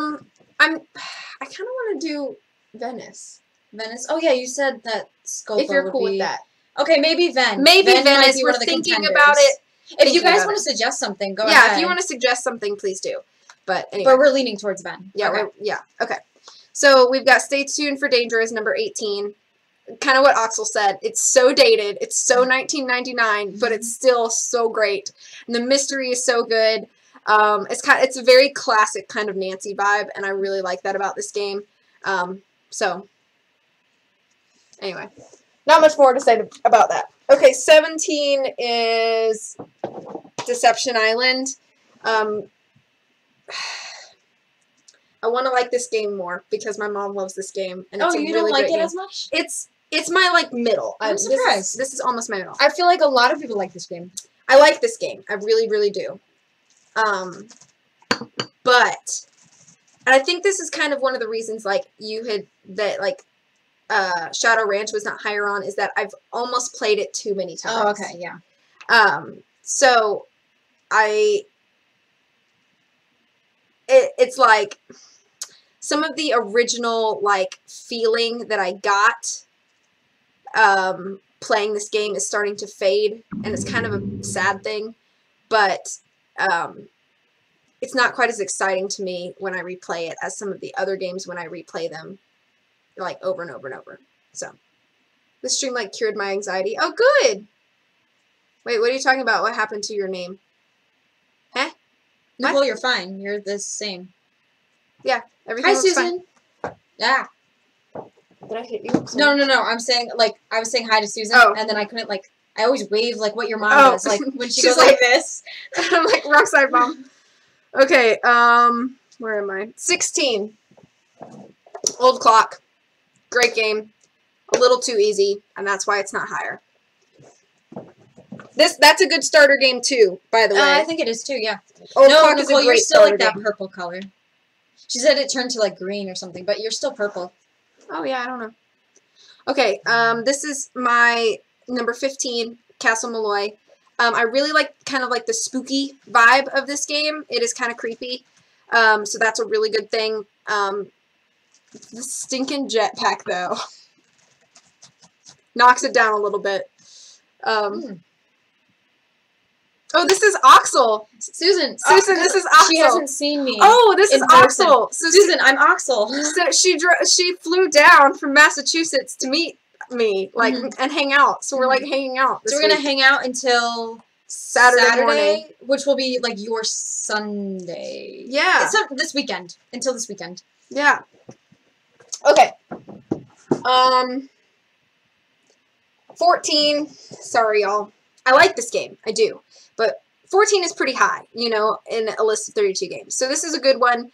kind of want to do Venice. Venice? Oh, yeah, you said that Scopa if you're cool with that. Okay, maybe Ven. Maybe Ven Venice. We're thinking about it. If you guys want to suggest something, go ahead. Yeah, if you want to suggest something, please do. But anyway. But we're leaning towards Ven. Yeah, okay. Okay. So we've got Stay Tuned for Dangerous, number 18. Kind of what Axel said. It's so dated. It's so 1999, but it's still so great. And the mystery is so good. It's a very classic kind of Nancy vibe, and I really like that about this game. So anyway, not much more to say about that. Okay, 17 is Deception Island. I want to like this game more because my mom loves this game, and it's a you really don't like great it game. as much? It's my like middle. I'm surprised. This is almost my middle. I feel like a lot of people like this game. I like this game. I really, really do. But, and I think this is kind of one of the reasons, like, Shadow Ranch was not higher on, is that I've almost played it too many times. Oh, okay, yeah. So, it's like, some of the original, like, feeling that I got, playing this game is starting to fade, and it's kind of a sad thing, but, it's not quite as exciting to me when I replay it as some of the other games when I replay them, like, over and over and over. So, this stream, like, cured my anxiety. Oh, good! Wait, what are you talking about? What happened to your name? Huh? Nicole, you're fine. You're the same. Yeah, everything looks Susan. Fine. Yeah. Did I hit you? No. I'm saying, like, I was saying hi to Susan, and then I couldn't, like, I always wave, like, what your mom does, like, when she goes like this. I'm like, rock side mom. Okay, where am I? 16. Old Clock. Great game. A little too easy, and that's why it's not higher. That's a good starter game, too, by the way. I think it is, too, yeah. Old Clock is a great you're still like that game. purple color. She said it turned to, like, green or something, but you're still purple. Oh, yeah, I don't know. Okay, this is my number 15, Castle Malloy. I really like kind of like the spooky vibe of this game. It is kind of creepy. So that's a really good thing. The stinking jetpack, though, knocks it down a little bit. Oh, this is Oxel. Susan, Susan, this is Oxel. She hasn't seen me. Oh, this is in person. Oxel. So Susan, I'm Oxel. So she flew down from Massachusetts to meet me, like, and hang out. So we're like hanging out. So we're gonna hang out until Saturday morning, which will be like your Sunday. Yeah. It's this weekend. Until this weekend. Yeah. Okay. 14. Sorry, y'all. I like this game. I do. But 14 is pretty high, you know, in a list of 32 games. So this is a good one.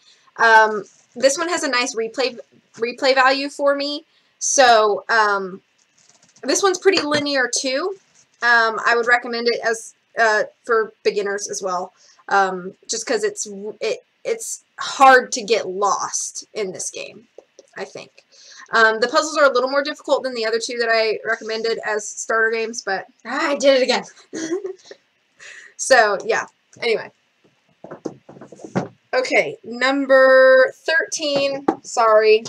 This one has a nice replay value for me. So this one's pretty linear too. I would recommend it as for beginners as well. Just because it's hard to get lost in this game, I think. The puzzles are a little more difficult than the other two that I recommended as starter games, but I did it again. So, yeah. Anyway. Okay, number 13. Sorry.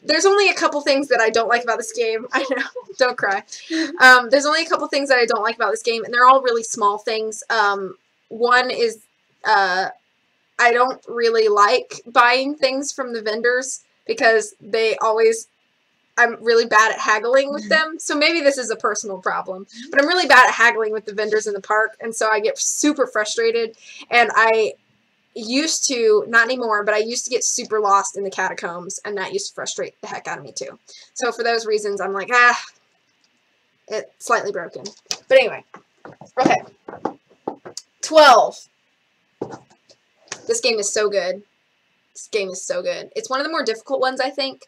There's only a couple things that I don't like about this game. I know. Don't cry. There's only a couple things that I don't like about this game, and they're all really small things. One is I don't really like buying things from the vendors because I'm really bad at haggling with them. So maybe this is a personal problem, but I'm really bad at haggling with the vendors in the park. And so I get super frustrated, and I used to, not anymore, but I used to get super lost in the catacombs, and that used to frustrate the heck out of me too. So for those reasons, I'm like, it's slightly broken. But anyway, okay. 12. This game is so good. This game is so good. It's one of the more difficult ones, I think.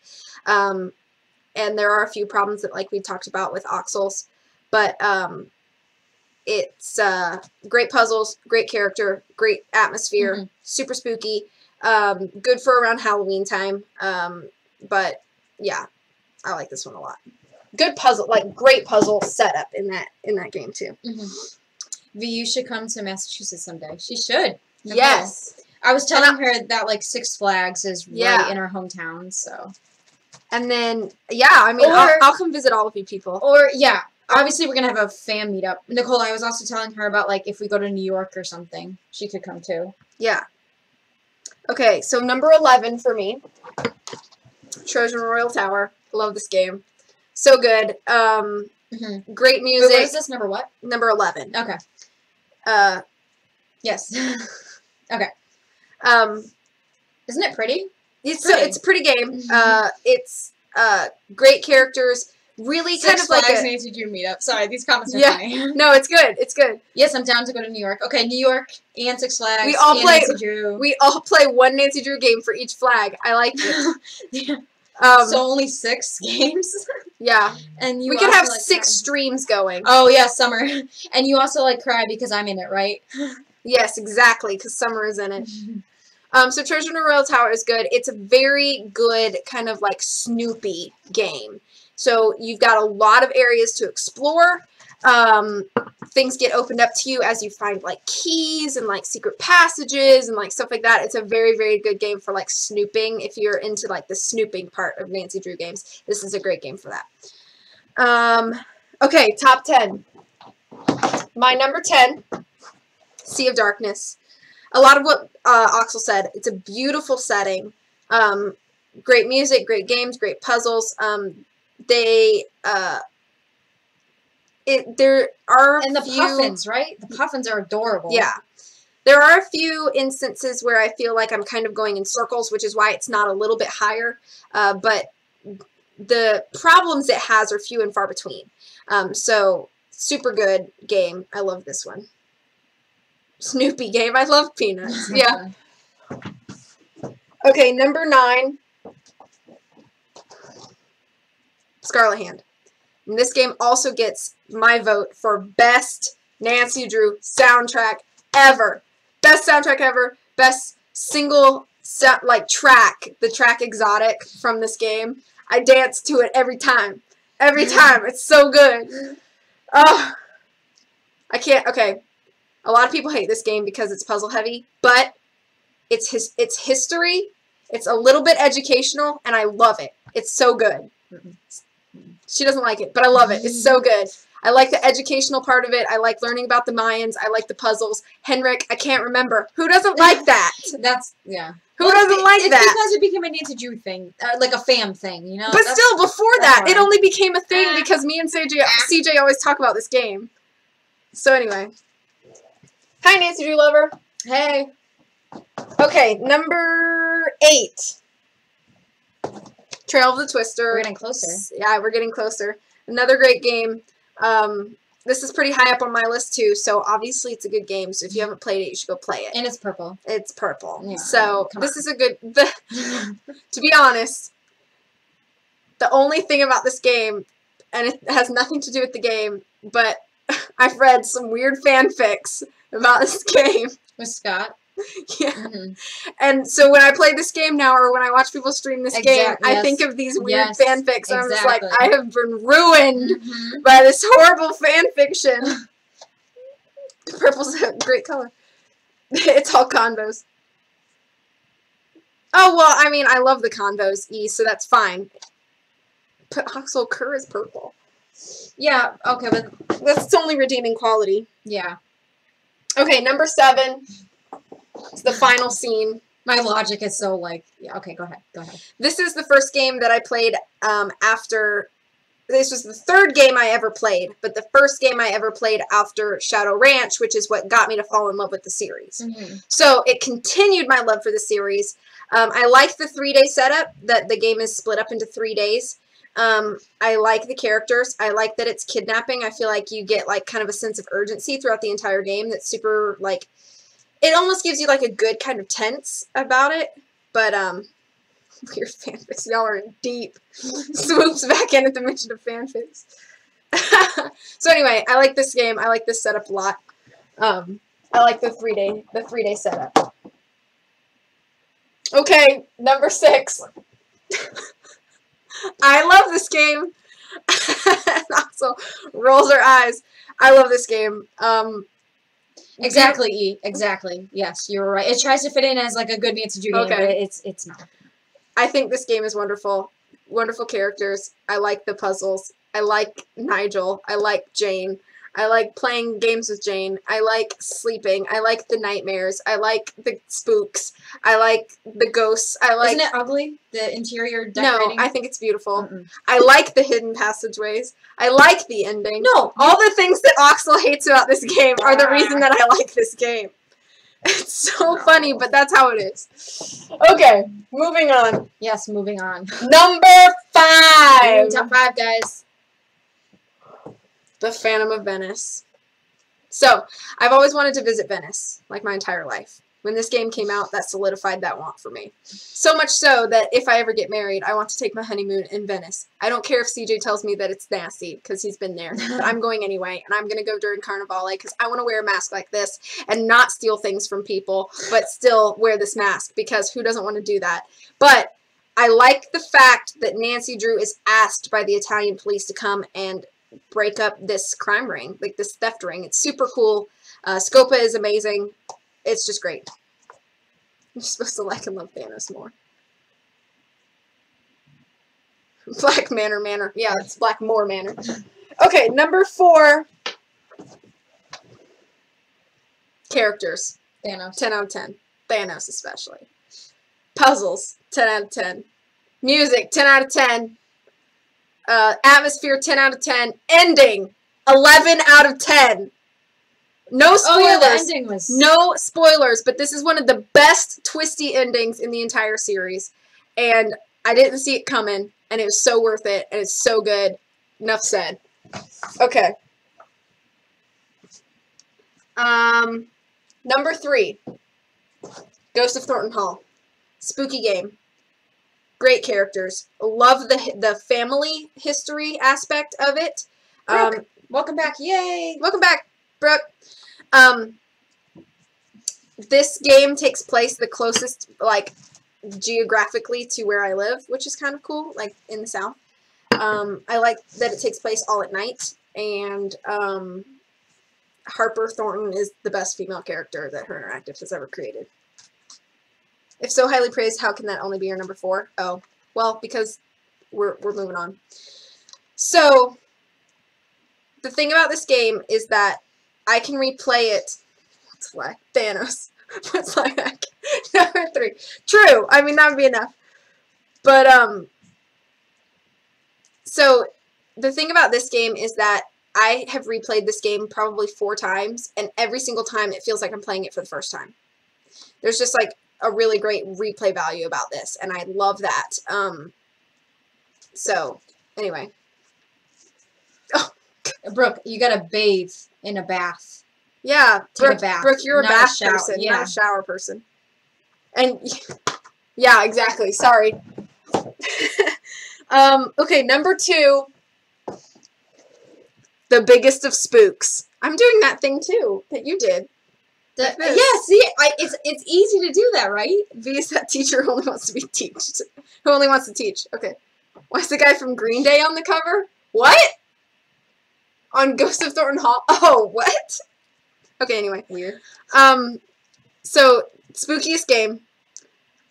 And there are a few problems that, like we talked about with Oxels, but it's great puzzles, great character, great atmosphere, super spooky, good for around Halloween time. But yeah, I like this one a lot. Good puzzle, like great puzzle setup in that game too. VU should come to Massachusetts someday. She should. Yes. I was telling her that like Six Flags is right in her hometown, so. And then, yeah, I mean, I'll come visit all of you people. Or, yeah, obviously we're going to have a fan meetup. Nicole, I was also telling her about, like, if we go to New York or something, she could come too. Yeah. Okay, so number 11 for me, Trojan Royal Tower. Love this game. So good. Great music. Wait, what is this? Number what? Number 11. Okay. Yes. Okay. Isn't it pretty? It's a pretty game. It's great characters. Really kind of like a Nancy Drew meetup. Sorry, these comments are funny. No, it's good. It's good. Yes, I'm down to go to New York. Okay, New York and Six Flags. We all play Nancy Drew. We all play one Nancy Drew game for each flag. I like it. So only 6 games. Yeah, and we could have 6 streams going. Oh yeah, Summer. And you also like cry because I'm in it, right? Yes, exactly, because Summer is in it. So Trojan Royal Tower is good. It's a very good kind of like Snoopy game. So you've got a lot of areas to explore. Things get opened up to you as you find like keys and like secret passages and like stuff like that. It's a very, very good game for like snooping. If you're into like the snooping part of Nancy Drew games, this is a great game for that. Okay, top 10. My number 10, Sea of Darkness. A lot of what Oxel said. It's a beautiful setting. Great music, great games, great puzzles. There are and the puffins, right? The puffins are adorable. Yeah. There are a few instances where I feel like I'm kind of going in circles, which is why it's not a little bit higher. But the problems it has are few and far between. So, super good game. I love this one. Snoopy game. I love Peanuts. Yeah. Okay, number 9. Scarlet Hand. And this game also gets my vote for best Nancy Drew soundtrack ever. Best soundtrack ever. Best single track. The track Exotic from this game. I dance to it every time. Every time. It's so good. Oh, I can't. Okay, a lot of people hate this game because it's puzzle heavy, but it's history. It's a little bit educational, and I love it. It's so good. She doesn't like it, but I love it. It's so good. I like the educational part of it. I like learning about the Mayans. I like the puzzles. Henrik, I can't remember. Who doesn't like that? That's, yeah. Who doesn't like it's that? because it became a Nancy Drew thing. Like a fam thing, you know? But still, before that, why. it only became a thing because me and CJ always talk about this game. So anyway. Hi, Nancy Drew lover. Hey. Okay, number 8. Trail of the Twister. We're getting closer. Yeah, we're getting closer. Another great game. This is pretty high up on my list too, so obviously it's a good game. So if you haven't played it, you should go play it. And it's purple. It's purple. Yeah, so this is a good... to be honest, the only thing about this game, and it has nothing to do with the game, but I've read some weird fanfics about this game. With Scott? Yeah. And so when I play this game now, or when I watch people stream this game, I think of these weird fanfics, and I'm just like, I have been ruined by this horrible fanfiction. Purple's a great color. It's all convos. Oh, well, I mean, I love the convos, so that's fine. But Axel Kerr is purple. Yeah, okay, but... That's its only redeeming quality. Yeah. Okay, number 7. It's the final scene. My logic is so, like... Yeah, okay, go ahead. Go ahead. This is the first game that I played after... This was the 3rd game I ever played, but the first game I ever played after Shadow Ranch, which is what got me to fall in love with the series. So it continued my love for the series. I like the 3-day setup, that the game is split up into 3 days. I like the characters. I like that it's kidnapping. I feel like you get, like, kind of a sense of urgency throughout the entire game that's super, like... It almost gives you, like, a good kind of tense about it. But, weird fanfics. Y'all are deep. Swoops back in at the mention of fanfics. So anyway, I like this game. I like this setup a lot. I like the 3-day setup. Okay, number 6. I love this game. Also rolls her eyes. I love this game. Exactly, E. Exactly. Yes, you were right. It tries to fit in as, like, a good Nancy Drew game, but it's not. I think this game is wonderful. Wonderful characters. I like the puzzles. I like Nigel. I like Jane. I like playing games with Jane. I like sleeping. I like the nightmares. I like the spooks. I like the ghosts. I like... Isn't it ugly? The interior decorating? No, I think it's beautiful. I like the hidden passageways. I like the ending. No! All the things that Oxel hates about this game are the reason that I like this game. It's so funny, but that's how it is. Okay, moving on. Yes, moving on. Number 5! Top 5, guys. The Phantom of Venice. So, I've always wanted to visit Venice, like my entire life. When this game came out, that solidified that want for me. So much so that if I ever get married, I want to take my honeymoon in Venice. I don't care if CJ tells me that it's nasty, because he's been there. But I'm going anyway, and I'm going to go during Carnivale, because I want to wear a mask like this, and not steal things from people, but still wear this mask, because who doesn't want to do that? But I like the fact that Nancy Drew is asked by the Italian police to come and break up this crime ring, like this theft ring. It's super cool. Scopa is amazing. It's just great. You're supposed to like and love Thanos more. Black Manor. Yeah, it's Blackmore Manor. Okay, number 4. Characters. Thanos. 10 out of 10. Thanos especially. Puzzles. 10 out of 10. Music. 10 out of 10. Atmosphere, 10 out of 10. Ending, 11 out of 10. No spoilers. Oh, yeah, the ending was... No spoilers, but this is one of the best twisty endings in the entire series. And I didn't see it coming, and it was so worth it, and it's so good. Enough said. Okay. Number 3. Ghost of Thornton Hall. Spooky game. Great characters. Love the family history aspect of it. Brooke, welcome back. Yay. Welcome back, Brooke. This game takes place the closest, like, geographically to where I live, which is kind of cool, like, in the South. I like that it takes place all at night. and Harper Thornton is the best female character that Her Interactive has ever created. If so highly praised, how can that only be your number 4? Oh, well, because we're moving on. So, the thing about this game is that I can replay it. What's like Thanos? What's like number 3? True. I mean, that would be enough. But so the thing about this game is that I have replayed this game probably 4 times, and every single time it feels like I'm playing it for the first time. There's just like a really great replay value about this, and I love that. So anyway. Oh, Brooke, you gotta bathe in a bath. yeah, Take a bath, Brooke, you're a not a bath shower, person, yeah. not a shower person. And yeah, exactly. Sorry. Okay, number 2. The biggest of spooks. I'm doing that thing too that you did. Like this. Yeah, see, it's easy to do that, right? V is that teacher who only wants to be teached. Who only wants to teach. Okay. Why's the guy from Green Day on the cover? What? On Ghost of Thornton Hall? Oh, what? Okay, anyway. Weird. So, spookiest game.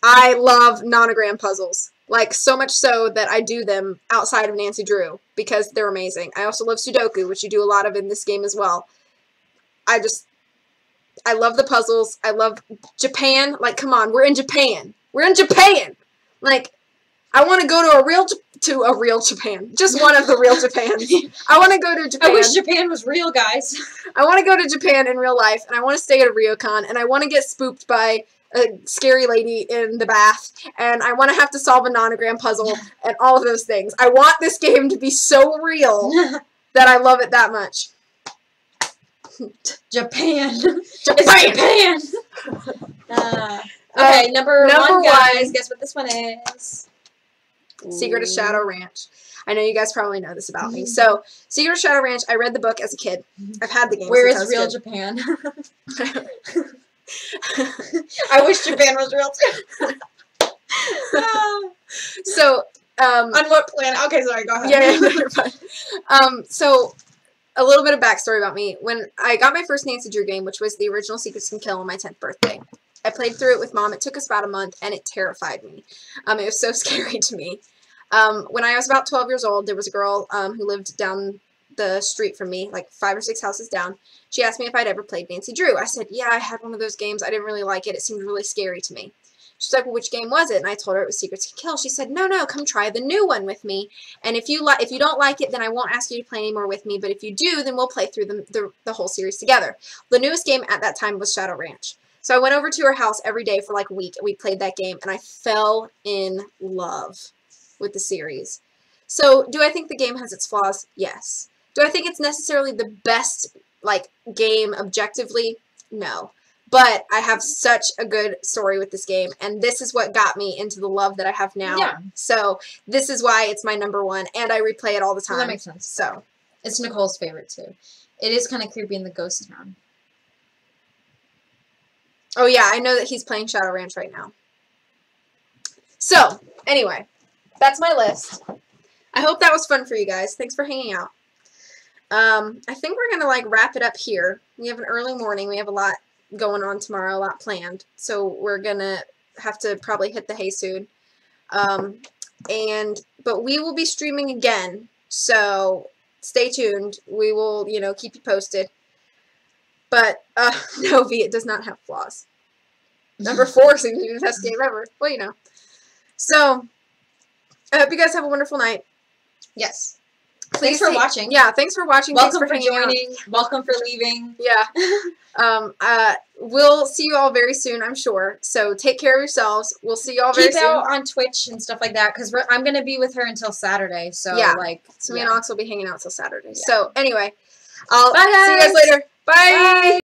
I love nonogram puzzles. Like, so much so that I do them outside of Nancy Drew because they're amazing. I also love Sudoku, which you do a lot of in this game as well. I love the puzzles. I love Japan. Like, come on, we're in Japan. We're in Japan! Like, I want to go to a real Japan. Just one of the real Japans. I want to go to Japan. I wish Japan was real, guys. I want to go to Japan in real life, and I want to stay at a ryokan, and I want to get spooked by a scary lady in the bath, and I want to have to solve a nonogram puzzle, and all of those things. I want this game to be so real that I love it that much. Japan. Japan! It's Japan! Okay, number 1, guys. Guess what this one is? Secret of Shadow Ranch. I know you guys probably know this about me. So, Secret of Shadow Ranch, I read the book as a kid. I've had the game Where since is I was real a kid. Japan? I wish Japan was real too. So, on what planet? Okay, sorry, go ahead. yeah, no, you're fine. So, a little bit of backstory about me. When I got my first Nancy Drew game, which was the original Secrets Can Kill on my 10th birthday, I played through it with Mom. It took us about a month, and it terrified me. It was so scary to me. When I was about 12 years old, there was a girl who lived down the street from me, like 5 or 6 houses down. She asked me if I'd ever played Nancy Drew. I said, yeah, I had one of those games. I didn't really like it. It seemed really scary to me. She's like, well, which game was it? And I told her it was Secrets Can Kill. She said, no, come try the new one with me. And if you don't like it, then I won't ask you to play anymore with me. But if you do, then we'll play through the whole series together. The newest game at that time was Shadow Ranch. So I went over to her house every day for like a week, and we played that game, and I fell in love with the series. So, do I think the game has its flaws? Yes. Do I think it's necessarily the best, like, game objectively? No. But I have such a good story with this game, and this is what got me into the love that I have now. Yeah. So, this is why it's my number 1, and I replay it all the time. Well, that makes sense. So, it's Nicole's favorite, too. It is kind of creepy in the ghost town. oh yeah, I know that he's playing Shadow Ranch right now. So, anyway, that's my list. I hope that was fun for you guys. Thanks for hanging out. I think we're going to, like, wrap it up here. We have an early morning. We have a lot going on tomorrow, a lot planned. So, we're going to have to probably hit the hay soon. But we will be streaming again. So, stay tuned. We will, keep you posted. But, no, V, it does not have flaws. Number 4 seems to be the best game ever. Well, So, I hope you guys have a wonderful night. Yes. Please Thanks for watching. Yeah, thanks for watching. Welcome thanks for hanging joining. Welcome for leaving. Yeah. We'll see you all very soon, I'm sure. So, take care of yourselves. We'll see you all very soon. Keep out on Twitch and stuff like that, because I'm going to be with her until Saturday. So, yeah. So me and Ox will be hanging out till Saturday. Yeah. So, anyway. I'll Bye, see you guys guys. later. Bye. Bye.